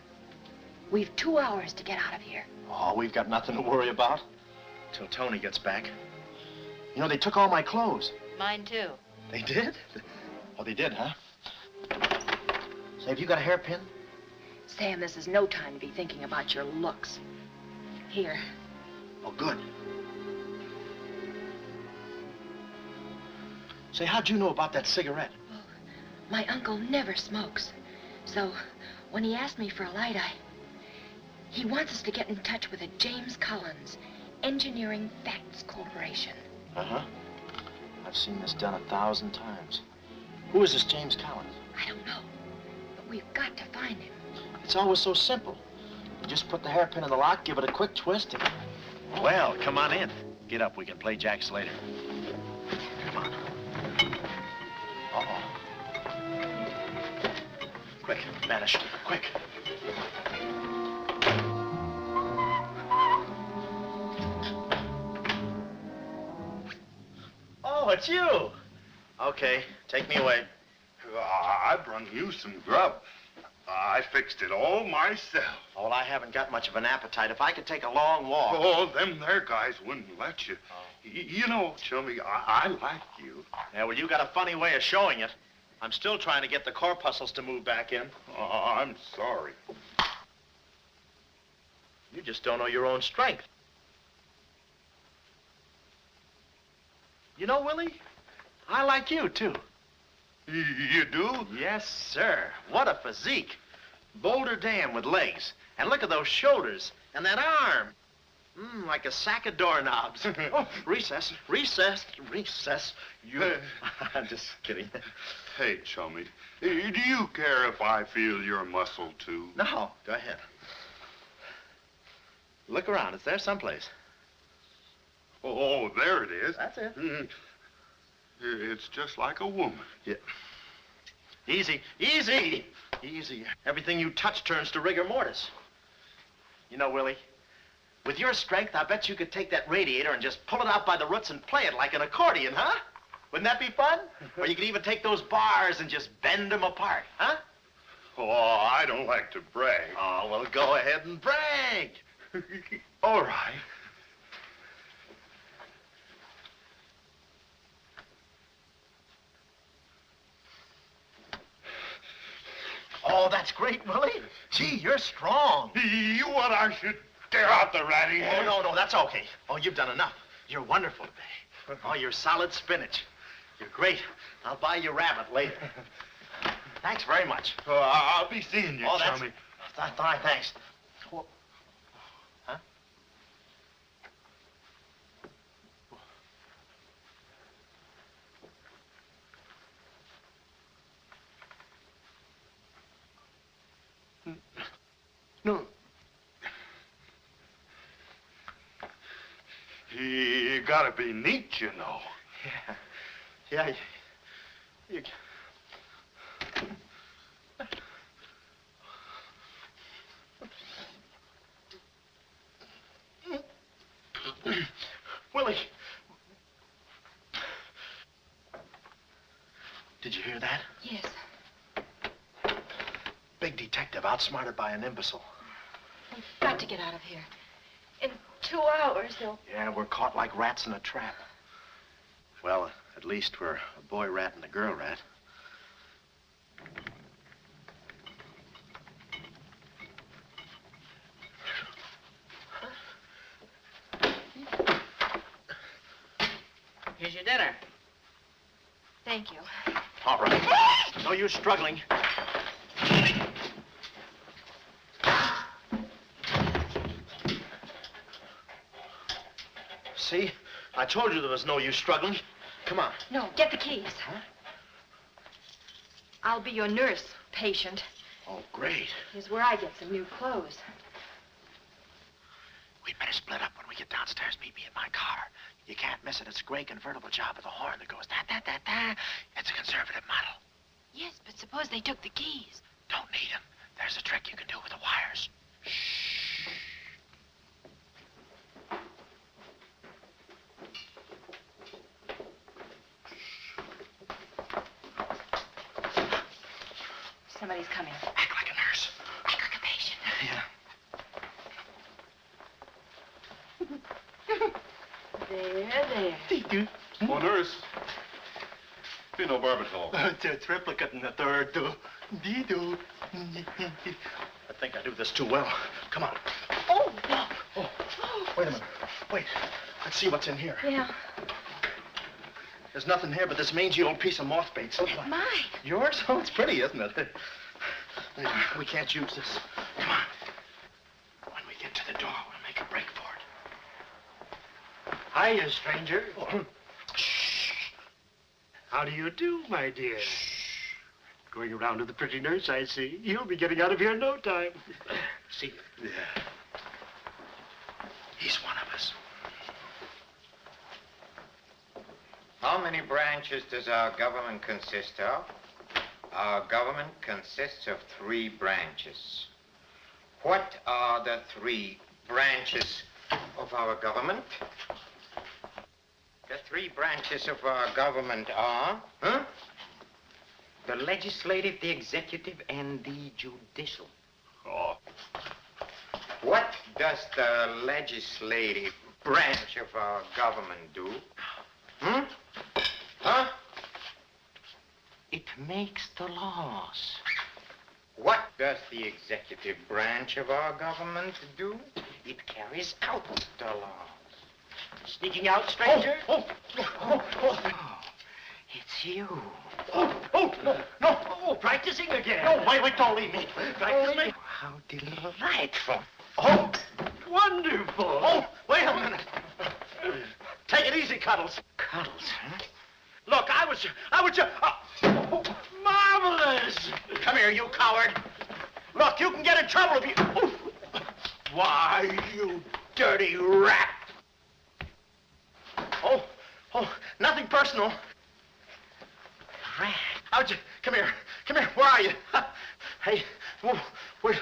We've 2 hours to get out of here. Oh, we've got nothing to worry about. Till Tony gets back. You know, they took all my clothes. Mine too. They did? Oh, they did, huh? Say, have you got a hairpin? Sam, this is no time to be thinking about your looks. Here. Oh, good. Say, how'd you know about that cigarette? Well, my uncle never smokes. So, when he asked me for a light, he wants us to get in touch with a James Collins Engineering Facts Corporation. Uh-huh. I've seen this done 1,000 times. Who is this James Collins? I don't know, but we've got to find him. It's always so simple. You just put the hairpin in the lock, give it a quick twist, and... Well, come on in. Get up. We can play jacks later. Come on. Uh-oh. Quick, vanish. Quick. Oh, it's you. Okay, take me away. I brung you some grub. I fixed it all myself. Oh, well, I haven't got much of an appetite. If I could take a long walk. Oh, them there guys wouldn't let you. You know, chummy, I like you. Yeah, well, you got a funny way of showing it. I'm still trying to get the corpuscles to move back in. Oh, I'm sorry. You just don't know your own strength. You know, Willie, I like you, too. You do? Yes, sir. What a physique. Boulder Dam with legs. And look at those shoulders. And that arm. Like a sack of doorknobs. Oh, recess, recess, recess. You... I'm just kidding. Hey, chummy, do you care if I feel your muscle, too? No, go ahead. Look around. It's there someplace. Oh, there it is. That's it. It's just like a woman. Yeah. Easy, easy, easy. Everything you touch turns to rigor mortis. You know, Willie, With your strength, I bet you could take that radiator and just pull it out by the roots and play it like an accordion, huh? Wouldn't that be fun? Or you could even take those bars and just bend them apart, huh? Oh, I don't like to brag. Oh, well, go ahead and brag. All right. Oh, that's great, Willie. Gee, you're strong. You want I should tear out the ratty head? Oh, no, that's okay. Oh, you've done enough. You're wonderful today. Oh, you're solid spinach. You're great. I'll buy you rabbit later. Thanks very much. Oh, I'll be seeing you, chummy. All right, thanks. Huh? No. You gotta be neat, you know. Yeah. You... Willie. Did you hear that? Yes. Big detective outsmarted by an imbecile. We've got to get out of here. In 2 hours, they'll... Yeah, we're caught like rats in a trap. Well, at least we're a boy rat and a girl rat. Here's your dinner. Thank you. All right. No use struggling. See? I told you there was no use struggling. Come on. No, get the keys. Huh? I'll be your nurse, patient. Oh, great. Here's where I get some new clothes. We'd better split up when we get downstairs. Meet me in my car. You can't miss it. It's a gray convertible job with a horn that goes da-da-da-da. It's a conservative model. Yes, but suppose they took the keys. Don't need them. There's a trick you can do with the wires. Shh. Somebody's coming. Act like a nurse. Act like a patient. Yeah. There. Oh, nurse. Be no barbital. It's a triplicate in the third, do. Dee-doo. I think I do this too well. Come on. Oh, no. Oh, wait a minute. Wait. Let's see what's in here. Yeah. There's nothing here but this mangy old piece of moth bait. It's mine. Yours? Oh, it's pretty, isn't it? We can't use this. Come on. When we get to the door, we'll make a break for it. Hiya, stranger. Shh. How do you do, my dear? Going around to the pretty nurse, I see. You'll be getting out of here in no time. See you. Yeah. He's one of us. How many branches does our government consist of? Our government consists of 3 branches. What are the 3 branches of our government? The 3 branches of our government are, the legislative, the executive, and the judicial. Oh. What does the legislative branch of our government do? Huh? It makes the laws. What does the executive branch of our government do? It carries out the laws. Sneaking out, stranger? Oh, it's you. No, practicing again. No, wait, don't leave me. Practicing? How delightful. Oh, wonderful. Oh, wait a minute. Take it easy, Cuddles. Cuddles, huh? Look, I was just... Marvelous. Come here, you coward. Look, you can get in trouble if you... Why, you dirty rat. Oh, nothing personal. Rat. How'd you... Come here. Where are you? Hey, where...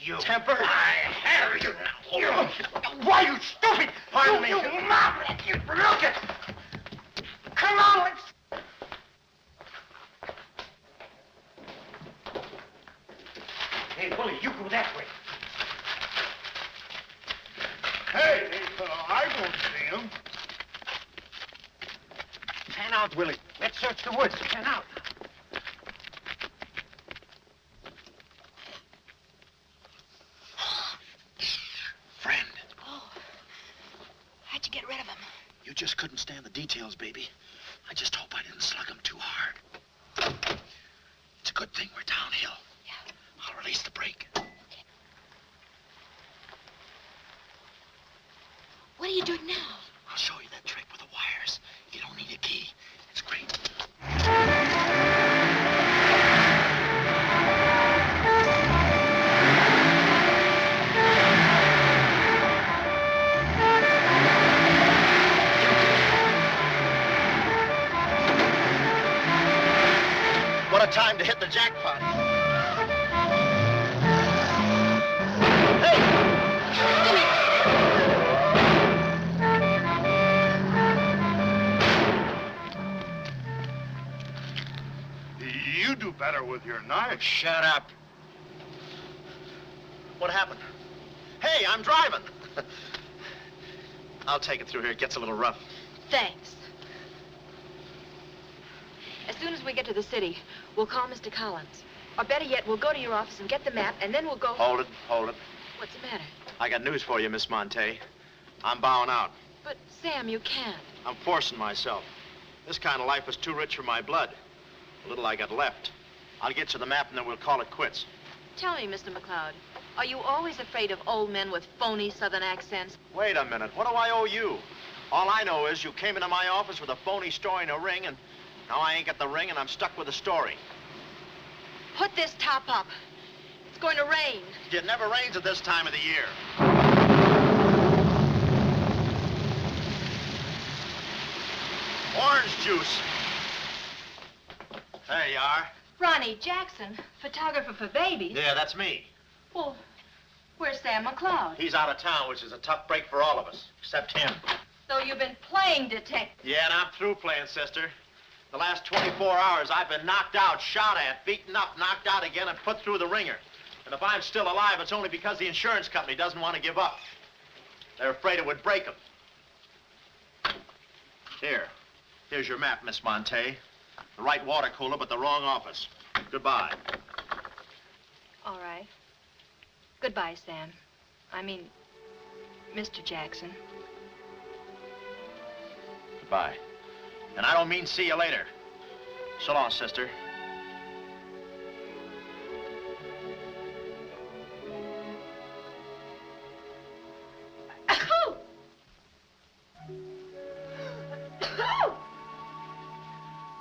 You. Temper? I have you now. You. Why, you stupid? Pardon me. You maverick. You look it. Come on, let's... Hey, Willie, you go that way. Hey, I won't see him. Pan out, Willie. Let's search the woods. Pan out. Friend, Oh. How'd you get rid of him? you just couldn't stand the details, baby. I just hope I didn't slug him too hard. It's a good thing we're downhill. Yeah. I'll release the brake. What are you doing now? I'll show you that trick with the wires. You don't need a key. It's great. What a time to hit the jackpot. You do better with your knife. Shut up. What happened? Hey, I'm driving. I'll take it through here. It gets a little rough. Thanks. As soon as we get to the city, we'll call Mr. Collins. Or better yet, we'll go to your office and get the map, and then we'll go... Hold it, hold it. What's the matter? I got news for you, Miss Monte. I'm bowing out. But, Sam, you can't. I'm forcing myself. This kind of life is too rich for my blood. The little I got left. I'll get you the map, and then we'll call it quits. Tell me, Mr. McLeod, are you always afraid of old men with phony southern accents? Wait a minute. What do I owe you? All I know is you came into my office with a phony story and a ring, and now I ain't got the ring, and I'm stuck with the story. Put this top up. It's going to rain. It never rains at this time of the year. Orange juice. There you are. Ronnie Jackson, photographer for babies. Yeah, that's me. Well, where's Sam McLeod? He's out of town, which is a tough break for all of us, except him. So you've been playing detective. Yeah, and I'm through playing, sister. The last 24 hours, I've been knocked out, shot at, beaten up, knocked out again, and put through the ringer. And if I'm still alive, it's only because the insurance company doesn't want to give up. They're afraid it would break them. Here's your map, Miss Monte. The right water cooler, but the wrong office. Goodbye. All right. Goodbye, Sam. I mean, Mr. Jackson. Goodbye. And I don't mean see you later. So long, sister.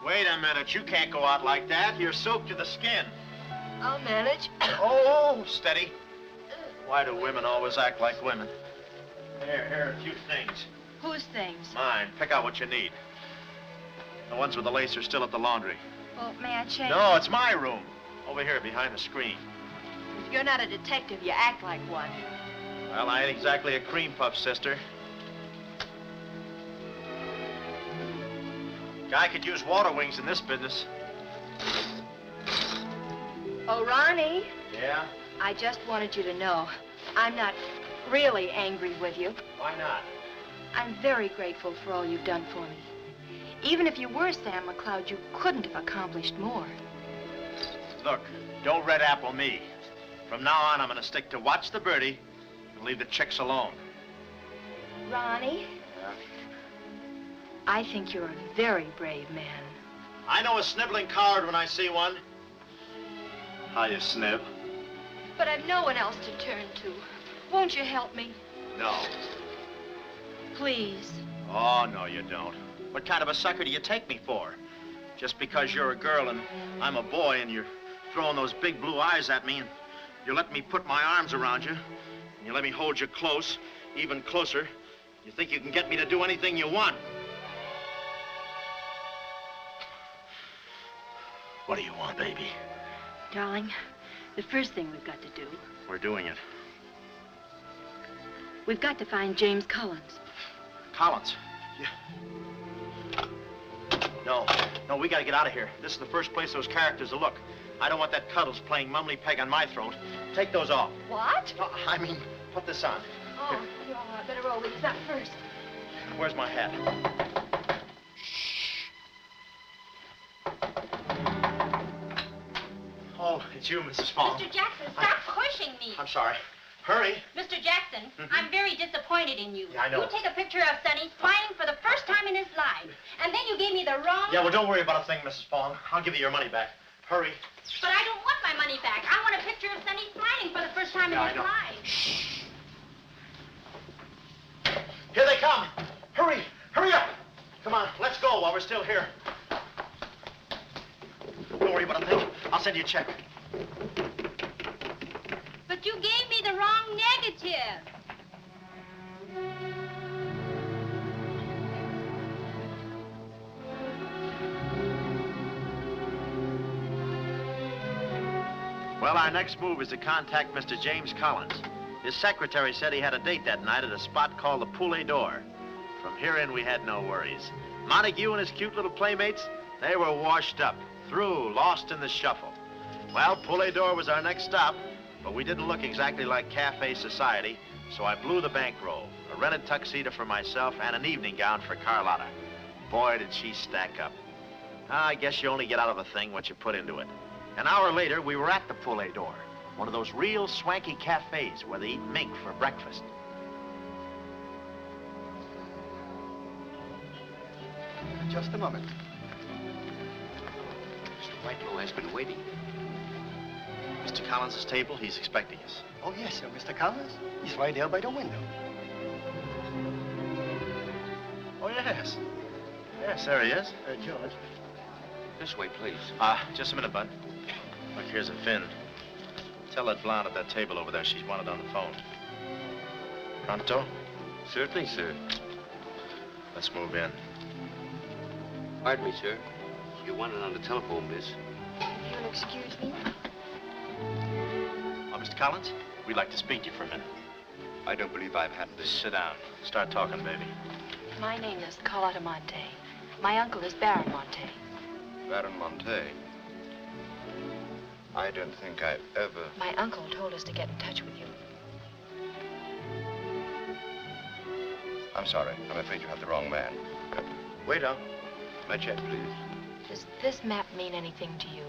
Wait a minute. You can't go out like that. You're soaked to the skin. I'll manage. Oh, steady. Why do women always act like women? Here are a few things. Whose things? Mine. Pick out what you need. The ones with the lace are still at the laundry. Well, may I change? No, it's my room. Over here, behind the screen. If you're not a detective, you act like one. Well, I ain't exactly a cream puff, sister. Guy could use water wings in this business. Oh, Ronnie. Yeah? I just wanted you to know I'm not really angry with you. Why not? I'm very grateful for all you've done for me. Even if you were Sam McLeod, you couldn't have accomplished more. Look, don't red apple me. From now on, I'm going to stick to watch the birdie and leave the chicks alone. Ronnie, I think you're a very brave man. I know a sniveling coward when I see one. How you snib? But I've no one else to turn to. Won't you help me? No. Please. Oh, no, you don't. What kind of a sucker do you take me for? Just because you're a girl and I'm a boy and you're throwing those big blue eyes at me and you let me put my arms around you and you let me hold you close, even closer, you think you can get me to do anything you want. What do you want, baby? Darling, The first thing we've got to do, We're doing it. we've got to find James Collins. Collins. Yeah. No, we gotta get out of here. This is the first place those characters will look. I don't want that Cuddles playing mumbly peg on my throat. Take those off. What? No, I mean, put this on. Oh, you're all right. Better roll these up first. Where's my hat? Oh, it's you, Mrs. Fong. Mr. Jackson, stop pushing me. I'm sorry. Hurry. Mr. Jackson, I'm very disappointed in you. Yeah, I know. You take a picture of Sonny smiling for the first time in his life, and then you gave me the wrong... Yeah, well, don't worry about a thing, Mrs. Fong. I'll give you your money back. Hurry. But I don't want my money back. I want a picture of Sonny smiling for the first time in his life. Shh. Here they come. Hurry. Hurry up. Come on, let's go while we're still here. Don't worry about a thing. I'll send you a check. But you gave me the wrong negative. Well, our next move is to contact Mr. James Collins. His secretary said he had a date that night at a spot called the Poulet d'Or. From here in, we had no worries. Montague and his cute little playmates, they were washed up, through, lost in the shuffle. Well, Poulet d'Or was our next stop, but we didn't look exactly like cafe society, so I blew the bankroll, a rented tuxedo for myself and an evening gown for Carlotta. Boy, did she stack up. I guess you only get out of a thing what you put into it. An hour later, we were at the Poulet d'Or, one of those real swanky cafes where they eat mink for breakfast. Just a moment. Mr. Whitelaw has been waiting. Mr. Collins' table, he's expecting us. Oh, yes, sir. Mr. Collins? He's right there by the window. Oh, yes. Yes, there he is. George. This way, please. Just a minute, Bud. Look, here's a Finn. Tell that blonde at that table over there she's wanted on the phone. Pronto? Certainly, sir. Let's move in. Pardon me, sir. You wanted on the telephone, miss. You'll excuse me? Oh, Mr. Collins, we'd like to speak to you for a minute. I don't believe I've had this. Sit down. Start talking, baby. My name is Carlotta Monte. My uncle is Baron Monte. Baron Monte. I don't think I've ever... My uncle told us to get in touch with you. I'm sorry. I'm afraid you have the wrong man. Waiter, my check, please. Does this map mean anything to you?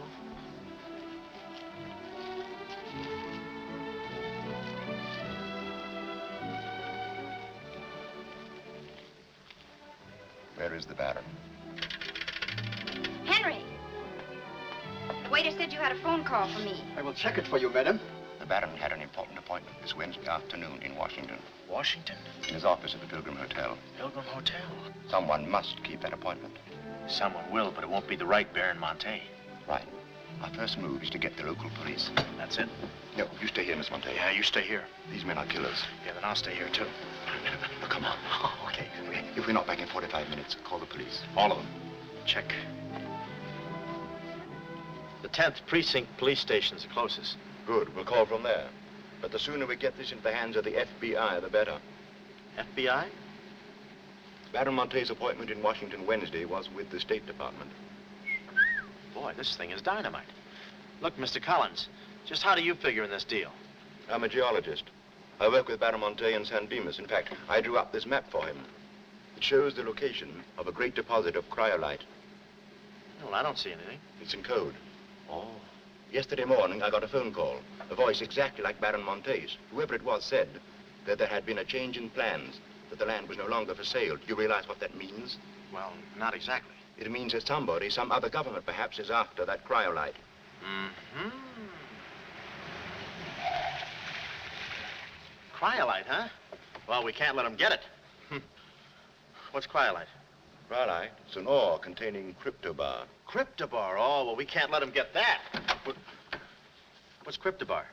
Where is the Baron? Henry! The waiter said you had a phone call for me. I will check it for you, madam. The Baron had an important appointment this Wednesday afternoon in Washington. Washington? In his office at the Pilgrim Hotel. Pilgrim Hotel? Someone must keep that appointment. Someone will, but it won't be the right Baron Monte. Right. Our first move is to get the local police. That's it? No, you stay here, Miss Monte. Yeah, you stay here. These men are killers. Yeah, then I'll stay here, too. Oh, come on. Oh, okay. If we're not back in 45 minutes, call the police. All of them. Check. The 10th Precinct Police Station's the closest. Good. We'll call from there. But the sooner we get this into the hands of the FBI, the better. FBI? Baron Monte's appointment in Washington Wednesday was with the State Department. Boy, this thing is dynamite. Look, Mr. Collins, just how do you figure in this deal? I'm a geologist. I work with Baron Monte in San Dimas. In fact, I drew up this map for him. It shows the location of a great deposit of cryolite. Well, I don't see anything. It's in code. Oh. Yesterday morning, I got a phone call. A voice exactly like Baron Monte's. Whoever it was said that there had been a change in plans, that the land was no longer for sale. Do you realize what that means? Well, not exactly. It means that somebody, some other government perhaps, is after that cryolite. Mm-hmm. Cryolite, huh? Well, we can't let them get it. What's cryolite? Cryolite? It's an ore containing cryptobar. Cryptobar? Oh, well, we can't let them get that. What's cryptobar?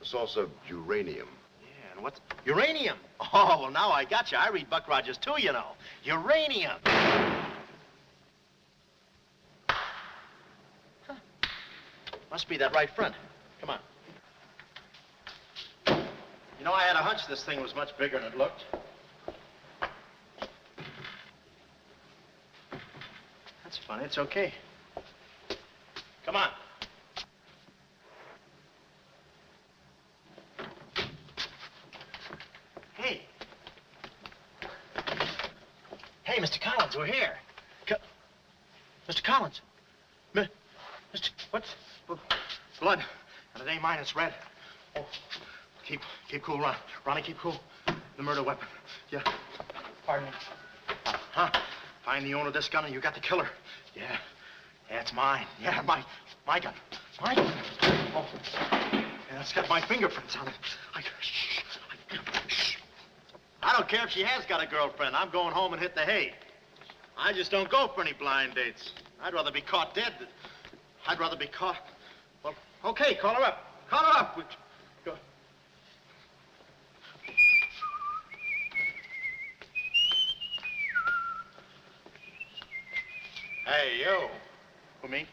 A source of uranium. Yeah, and what's... Uranium! Oh, well, now I got you. I read Buck Rogers, too, you know. Uranium! Huh. Must be that right front. Come on. You know, I had a hunch this thing was much bigger than it looked. That's funny. It's okay. Come on. Hey. Hey, Mr. Collins, we're here. Mr. Collins. Mr. What's... Blood. And it ain't mine, it's red. Oh, keep cool, Ron. Ronnie, keep cool. The murder weapon. Yeah. Pardon me. Huh? Find the owner of this gun and you got the killer. Yeah. Yeah, it's mine. Yeah, my gun. My gun. Oh. Yeah, it's got my fingerprints on it. Shh. I don't care if she has got a girlfriend. I'm going home and hit the hay. I just don't go for any blind dates. I'd rather be caught dead than... I'd rather be caught... Well, okay, call her up. Call her up. Go. Hey, you. Who, me?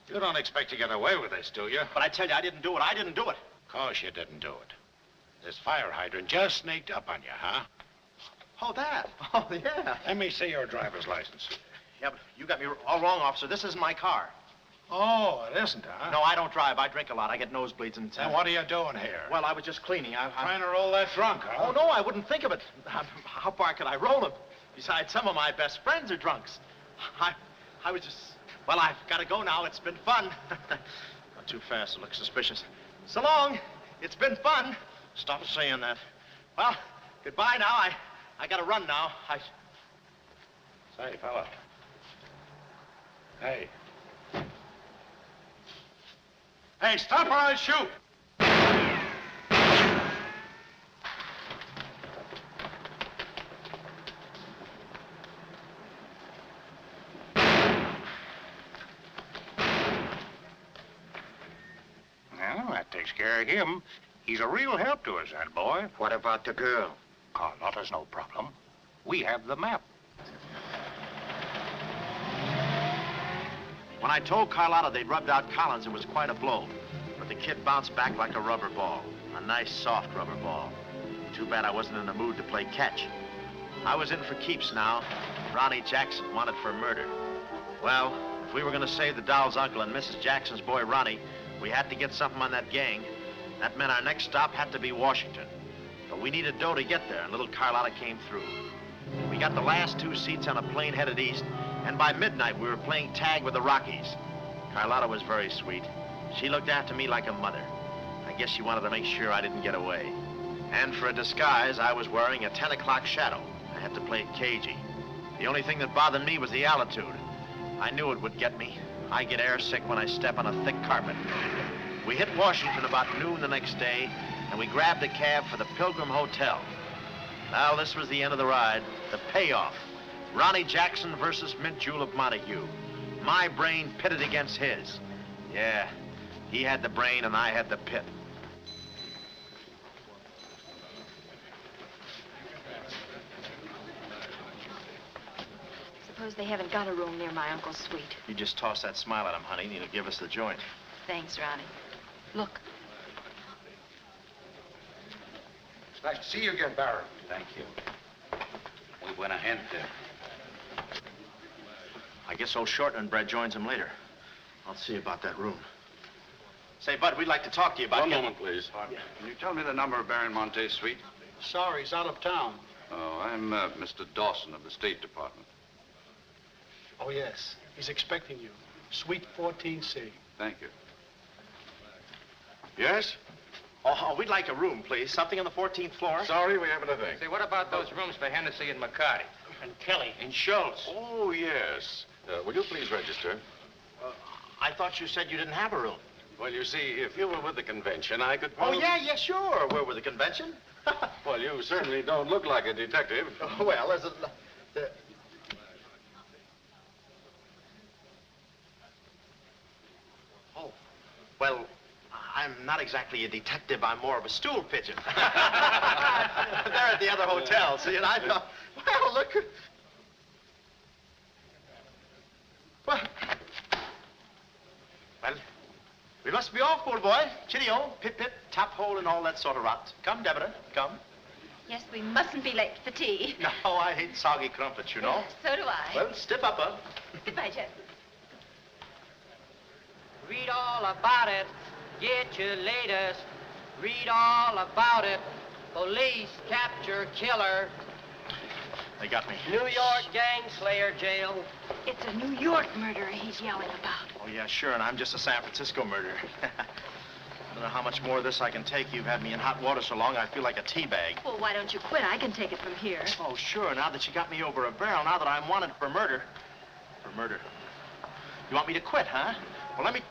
You don't expect to get away with this, do you? But I tell you, I didn't do it. I didn't do it. Of course you didn't do it. This fire hydrant just sneaked up on you, huh? Oh, that? Oh, yeah. Let me see your driver's license. Yeah, but you got me all wrong, officer. This isn't my car. Oh, it isn't, huh? No, I don't drive. I drink a lot. I get nosebleeds and... Then what are you doing here? Well, I was just cleaning. I'm trying to roll that drunk, huh? Oh, no, I wouldn't think of it. How far could I roll him? Besides, some of my best friends are drunks. I was just... Well, I've got to go now. It's been fun. Not too fast. It looks suspicious. So long. It's been fun. Stop saying that. Well, goodbye now. I got to run now. Say, fella. Hey. Hey, stop or I'll shoot! Well, that takes care of him. He's a real help to us, that boy. What about the girl? Carlotta's no problem. We have the map. When I told Carlotta they'd rubbed out Collins, it was quite a blow. But the kid bounced back like a rubber ball. A nice, soft rubber ball. Too bad I wasn't in the mood to play catch. I was in for keeps now. Ronnie Jackson wanted for murder. Well, if we were going to save the doll's uncle and Mrs. Jackson's boy, Ronnie, we had to get something on that gang. That meant our next stop had to be Washington. But we needed dough to get there, and little Carlotta came through. We got the last 2 seats on a plane headed east, and by midnight we were playing tag with the Rockies. Carlotta was very sweet. She looked after me like a mother. I guess she wanted to make sure I didn't get away. And for a disguise, I was wearing a 10 o'clock shadow. I had to play it cagey. The only thing that bothered me was the altitude. I knew it would get me. I get airsick when I step on a thick carpet. We hit Washington about noon the next day, and we grabbed a cab for the Pilgrim Hotel. Well, this was the end of the ride, the payoff. Ronnie Jackson versus Mint Jewel of Montague. My brain pitted against his. Yeah, he had the brain and I had the pit. Suppose they haven't got a room near my uncle's suite. You just toss that smile at him, honey, and he'll give us the joint. Thanks, Ronnie. Look. It's nice to see you again, Barron. Thank you. We went ahead there. I guess old Shortman Bread joins him later. I'll see about that room. Say, Bud, we'd like to talk to you about... One moment, please. Yeah. Can you tell me the number of Baron Monte's suite? Sorry, he's out of town. Oh, I'm Mr. Dawson of the State Department. Oh, yes. He's expecting you. Suite 14C. Thank you. Yes? Oh, we'd like a room, please. Something on the 14th floor. Sorry, we haven't a thing. Say, what about those rooms for Hennessy and McCarty? And Kelly. And Schultz. Oh, yes. Will you please register? I thought you said you didn't have a room. Well, you see, if you were with the convention, I could Oh, probably... yeah, sure. We're with the convention. Well, you certainly don't look like a detective. Oh, well, there's a... Oh, well, I'm not exactly a detective. I'm more of a stool pigeon. They're at the other hotel, see, and I thought, well, look... Well, we've must be off, old boy. Chitty-o, pip-pip, tap hole, and all that sort of rot. Come, Deborah, come. Yes, we mustn't be late for tea. No, I hate soggy crumpets, you know. So do I. Well, stiff upper. Goodbye, Jet. Read all about it. Get your latest. Read all about it. Police capture killer. They got me. New York gang slayer jail. It's a New York murderer he's yelling about. Oh, yeah, sure, and I'm just a San Francisco murderer. I don't know how much more of this I can take. You've had me in hot water so long, I feel like a tea bag. Well, why don't you quit? I can take it from here. Oh, sure, now that you got me over a barrel, now that I'm wanted for murder. For murder. You want me to quit, huh? Well, let me...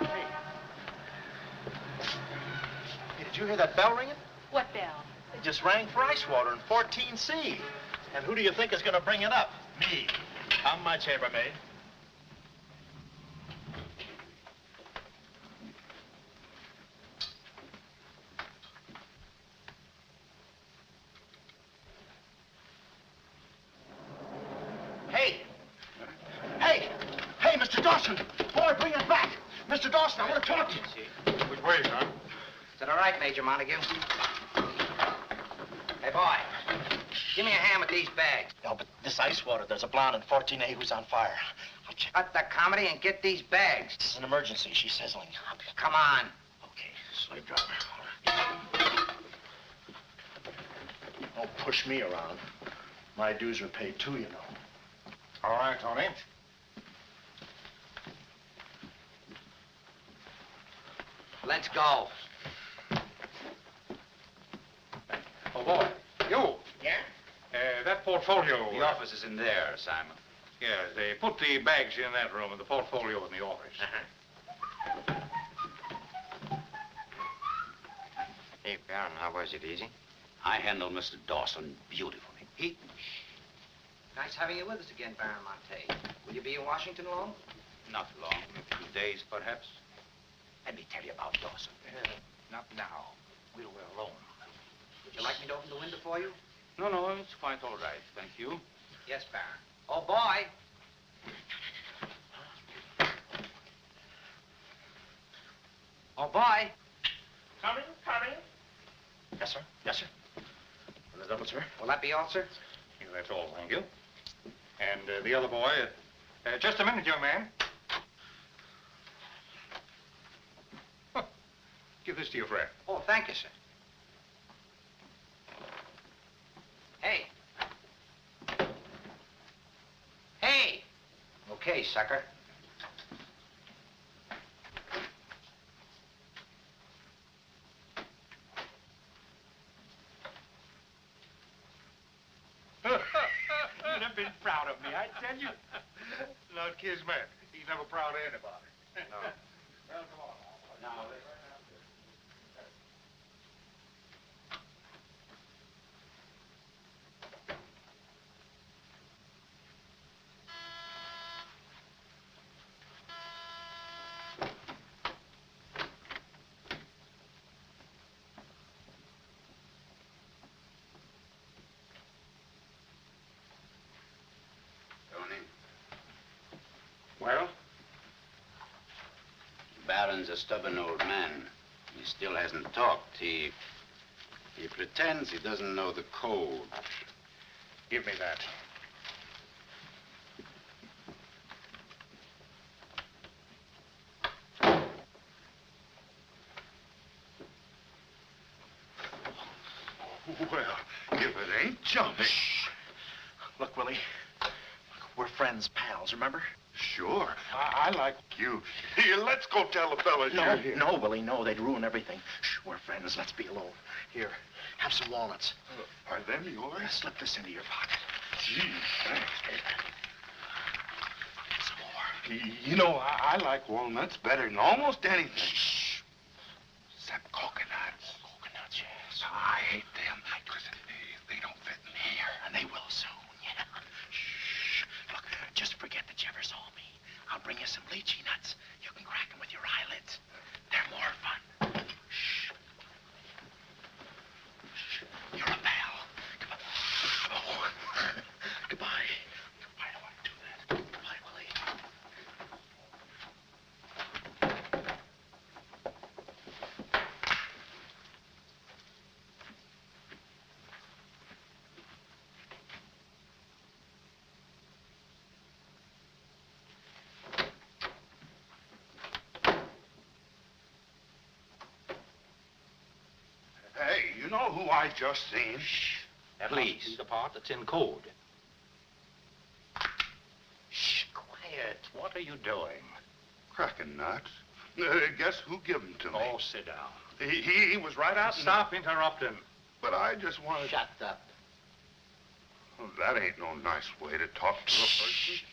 Hey. Hey, did you hear that bell ringing? What bell? It just rang for ice water in 14C. And who do you think is going to bring it up? Me. How much, chambermaid? Hey! Hey! Hey, Mr. Dawson! Boy, bring it back! Mr. Dawson, I want to talk to you. Which way, son? Is that all right, Major Montague? Hey, boy, give me a hand with these bags. No, but this ice water, there's a blonde in 14A who's on fire. Cut the comedy and get these bags. This is an emergency. She's sizzling. Come on. Okay, slave driver. Don't push me around. My dues are paid too, you know. All right, Tony. Let's go. Oh, boy. You. Yeah? That portfolio. The office is in there, Simon. Yeah, they put the bags in that room and the portfolio in the office. Hey, Baron, how was it? Easy? I handled Mr. Dawson beautifully. Nice having you with us again, Baron Monte. Will you be in Washington long? Not long, a few days, perhaps. Let me tell you about Dawson. Not now. We're alone. Would you like me to open the window for you? No, it's quite all right, thank you. Yes, Baron. Oh, boy. Oh, boy. Coming. Yes, sir. Yes, sir. On the double, sir. Will that be all, sir? Yeah, that's all, thank you. And the other boy, just a minute, young man. Huh. Give this to your friend. Oh, thank you, sir. Hey. Hey. Okay, sucker. You'd have been proud of me, I tell you. Not Kismet. He's never proud of anybody. No. Well, come on. Now, well? Baron's a stubborn old man. He still hasn't talked. He pretends he doesn't know the code. Give me that. Well, if it ain't jumping. Look, Willie. We're friends, pals, remember? Sure. I like you. Here, let's go tell the fellas you're here. No, Willie, no. They'd ruin everything. Shh, we're friends. Let's be alone. Here, have some walnuts. Are them yours? Slip this into your pocket. Gee, thanks. Some more. You know, I like walnuts better than almost anything. Shh. Except coconuts. Coconuts, yes. I hate them because they don't fit in here. And they will soon, yeah. Shh. Look, just forget that you ever saw me. I'll bring you some lychee nuts. You can crack them with your eyelids. They're more fun. Shh. Shh. You're a pal. Come on. Oh. Goodbye. Why do I do that? Goodbye, Willie. know who I just seen? That must be the part that's in code. Shh, quiet. What are you doing? Cracking nuts. Guess who gave him to me? Oh, sit down. He was right out. Stop interrupting. But I just wanted. Shut up. Well, that ain't no nice way to talk to a person.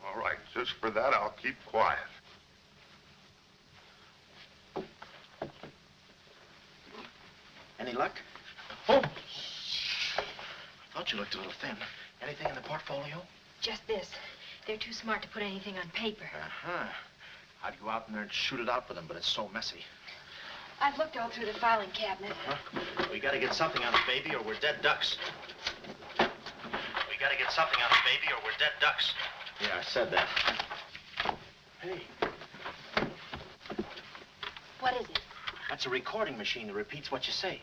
All right, just for that, I'll keep quiet. Any luck? Oh! Thought you looked a little thin. Anything in the portfolio? Just this. They're too smart to put anything on paper. Uh-huh. I'd go out in there and shoot it out with them, but it's so messy. I've looked all through the filing cabinet. Uh-huh. We gotta get something on it, baby, or we're dead ducks. We gotta get something on it, baby, or we're dead ducks. Yeah, I said that. Hey. What is it? That's a recording machine that repeats what you say.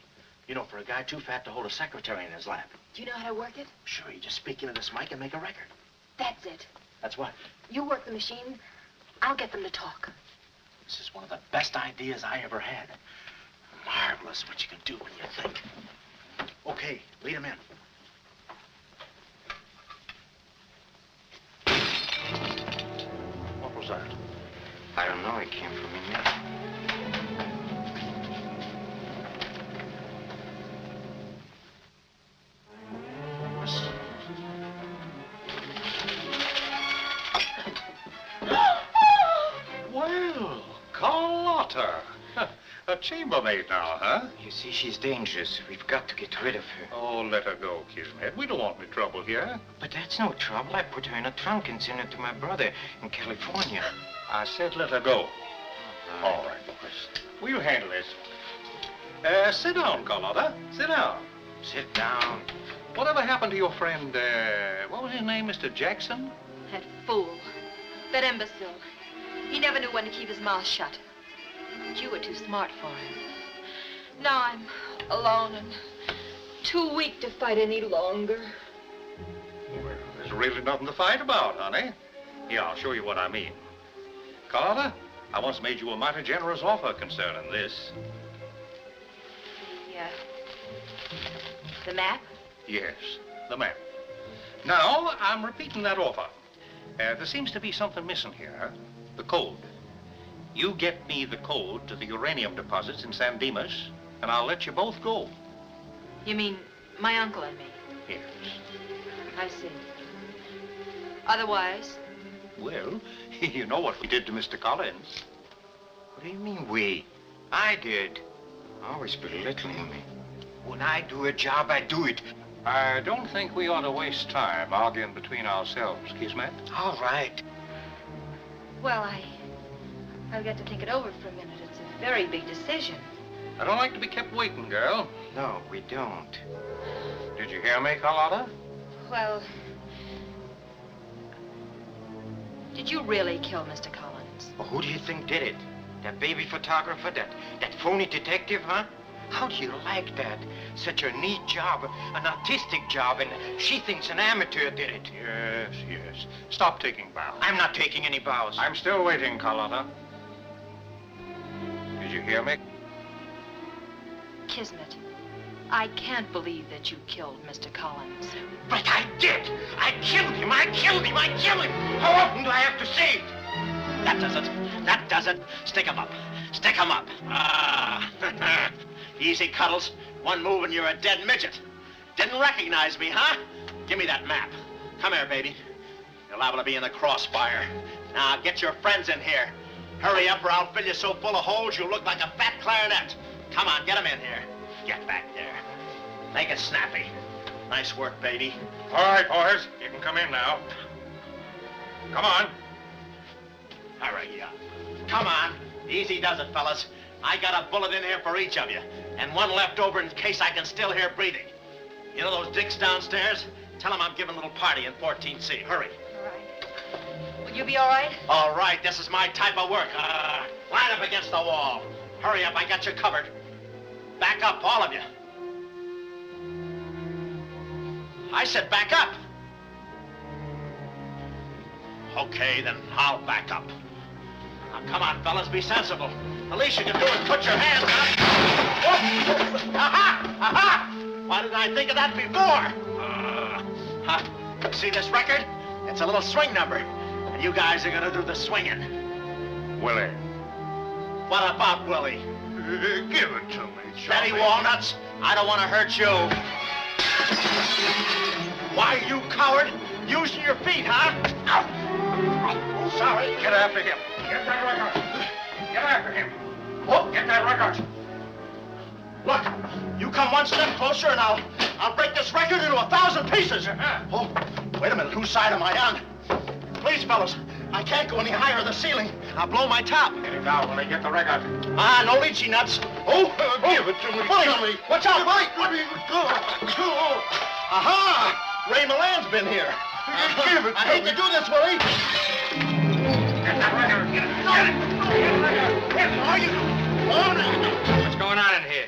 You know, for a guy too fat to hold a secretary in his lap. Do you know how to work it? Sure, you just speak into this mic and make a record. That's it. That's what? You work the machine. I'll get them to talk. This is one of the best ideas I ever had. Marvelous what you can do when you think. Okay, lead him in. What was that? I don't know. It came from in there. Well, Carlotta. A chambermaid now, huh? You see, she's dangerous. We've got to get rid of her. Oh, let her go, Kismet. We don't want any trouble here. But that's no trouble. I put her in a trunk and sent her to my brother in California. I said let her go. All right, boys. We'll handle this. Sit down, Carlotta. Sit down. Sit down. Whatever happened to your friend, what was his name, Mr. Jackson? That fool. That imbecile. He never knew when to keep his mouth shut. But you were too smart for him. Now I'm alone and too weak to fight any longer. Well, there's really nothing to fight about, honey. Here, I'll show you what I mean. Carlotta, I once made you a mighty generous offer concerning this. Yeah. The map? Yes, the map. Now, I'm repeating that offer. There seems to be something missing here. The code. You get me the code to the uranium deposits in San Dimas, and I'll let you both go. You mean my uncle and me? Yes. I see. Otherwise? Well, you know what we did to Mr. Collins. What do you mean, we? I did. Always belittling me. When I do a job, I do it. I don't think we ought to waste time arguing between ourselves, Kismet. All right. Well, I'll get to think it over for a minute. It's a very big decision. I don't like to be kept waiting, girl. No, we don't. Did you hear me, Carlotta? Well, did you really kill Mr. Collins? Well, who do you think did it? That baby photographer? That phony detective, huh? How do you like that? Such a neat job, an artistic job, and she thinks an amateur did it. Yes, yes. Stop taking bows. I'm not taking any bows. I'm still waiting, Carlotta. Did you hear me? Kismet, I can't believe that you killed Mr. Collins. But I did! I killed him! I killed him! I killed him! How often do I have to say it? That does it. That does it. Stick him up. Stick him up. Ah. Easy, Cuddles. One move and you're a dead midget. Didn't recognize me, huh? Give me that map. Come here, baby. You're liable to be in the crossfire. Now, get your friends in here. Hurry up or I'll fill you so full of holes you'll look like a fat clarinet. Come on, get them in here. Get back there. Make it snappy. Nice work, baby. All right, boys. You can come in now. Come on. Hurry up. Come on. Easy does it, fellas. I got a bullet in here for each of you, and one left over in case I can still hear breathing. You know those dicks downstairs? Tell them I'm giving a little party in 14C. Hurry. All right. Will you be all right? All right, this is my type of work. Line up against the wall. Hurry up, I got you covered. Back up, all of you. I said back up. Okay, then I'll back up. Now, come on, fellas, be sensible. The least you can do is put your hands up. Oh. Aha! Aha! Why didn't I think of that before? See this record? It's a little swing number. And you guys are gonna do the swinging. Willie. What about Willie? Give it to me, Steady, Johnny. Walnuts. I don't want to hurt you. Why, you coward? Using your feet, huh? Ow. Sorry. Get after him. Get that record. Get after him. Oh, get that record. Look, you come one step closer and I'll break this record into 1,000 pieces. Oh, wait a minute. Whose side am I on? Please, fellas, I can't go any higher than the ceiling. I'll blow my top. Get it down when I get the record. Ah, no lychee nuts. Oh, Give it to me, Johnny. Watch out, Willie. Aha! Ray Milan's been here. Give it to I hate me. to do this, Willie. Get that record. Get it. Get it. Get the record. Get it. Are you? What's going on in here?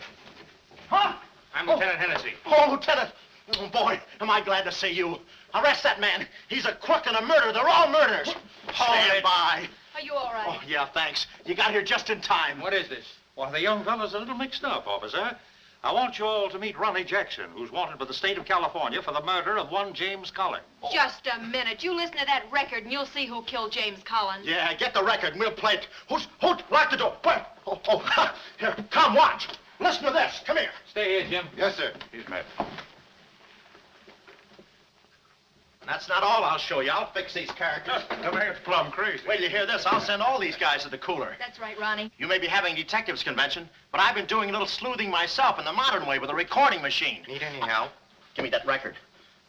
Huh? I'm Lieutenant Hennessy. Oh, Lieutenant. Oh, boy, am I glad to see you. Arrest that man. He's a crook and a murderer. They're all murderers. Stand by. Are you all right? Oh, yeah, thanks. You got here just in time. What is this? Well, the young fellow's a little mixed up, officer. I want you all to meet Ronnie Jackson, who's wanted by the state of California for the murder of one James Collins. Just a minute. You listen to that record and you'll see who killed James Collins. Yeah, get the record and we'll play it. Who's lock the door? Where? Oh, here, come watch. Listen to this. Come here. Stay here, Jim. Yes, sir. He's met. That's not all I'll show you. I'll fix these characters. The man's plumb crazy. Wait till you hear this. I'll send all these guys to the cooler. That's right, Ronnie. You may be having a detectives convention, but I've been doing a little sleuthing myself in the modern way with a recording machine. Need any help? Give me that record.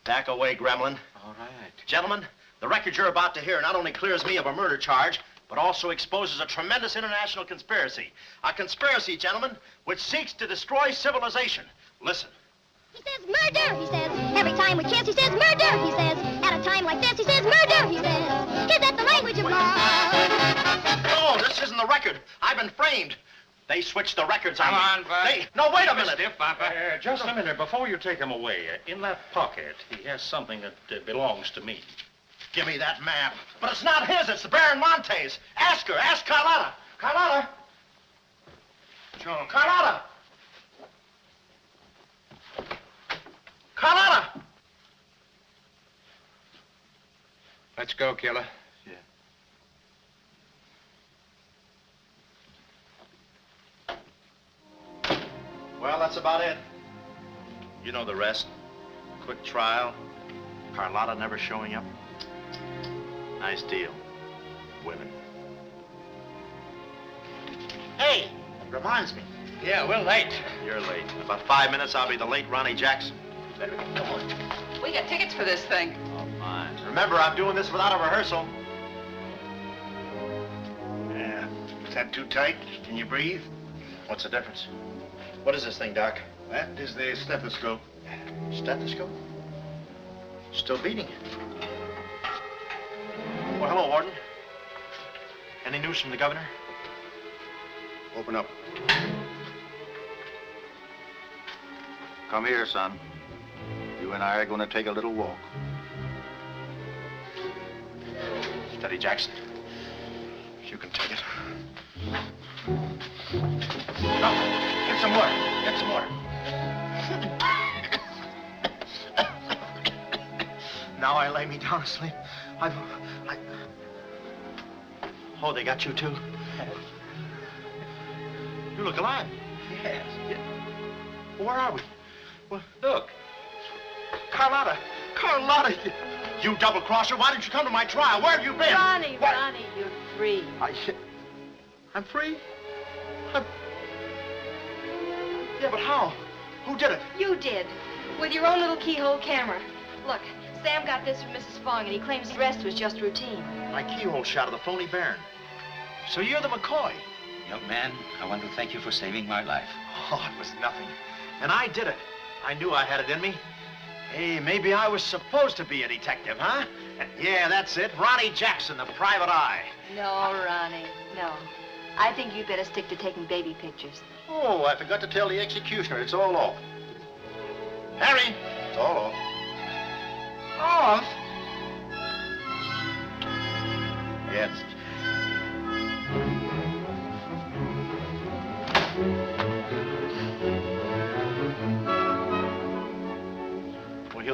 Back away, gremlin. All right. Gentlemen, the record you're about to hear not only clears me of a murder charge, but also exposes a tremendous international conspiracy. A conspiracy, gentlemen, which seeks to destroy civilization. Listen. He says murder, he says. Every time we kiss, he says murder, he says. At a time like this, he says murder, he says. Is that the language of love? No, this isn't the record. I've been framed. They switched the records on Come me. on, Bud. No, wait a minute. Stiff, Papa. Just a minute. Before you take him away, in that pocket, he has something that belongs to me. Give me that map. But it's not his. It's the Baron Monte's. Ask her. Ask Carlotta. Carlotta. John. Carlotta. Carlotta. Let's go, killer. Well, that's about it. You know the rest. Quick trial. Carlotta never showing up. Nice deal. Women. Hey, reminds me. Yeah, we're late. You're late. In about 5 minutes, I'll be the late Ronnie Jackson. Better get going. We got tickets for this thing. Oh, fine. Remember, I'm doing this without a rehearsal. Yeah. Is that too tight? Can you breathe? What's the difference? What is this thing, Doc? That is the stethoscope. Stethoscope? Still beating. Well, hello, Warden. Any news from the governor? Open up. Come here, son. You and I are going to take a little walk. Steady, Jackson. You can take it. No, get some water. Get some water. Now I lay me down to sleep. Oh, they got you too? You look alive. Yes. Where are we? Well, look. Carlotta. Carlotta, you double-crosser. Why didn't you come to my trial? Where have you been? Ronnie, What? Ronnie, you're free. I'm free? Yeah, but how? Who did it? You did. With your own little keyhole camera. Look, Sam got this from Mrs. Fong, and he claims the rest was just routine. My keyhole shot of the phony Baron. So you're the McCoy. Young man, I want to thank you for saving my life. Oh, it was nothing. And I did it. I knew I had it in me. Hey, maybe I was supposed to be a detective, huh? Yeah, that's it. Ronnie Jackson, the private eye. No, Ronnie, no. I think you'd better stick to taking baby pictures. Oh, I forgot to tell the executioner. It's all off. Harry, it's all off. Off? Yes.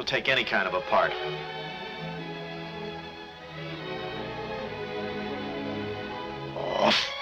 take any kind of a part. Oh.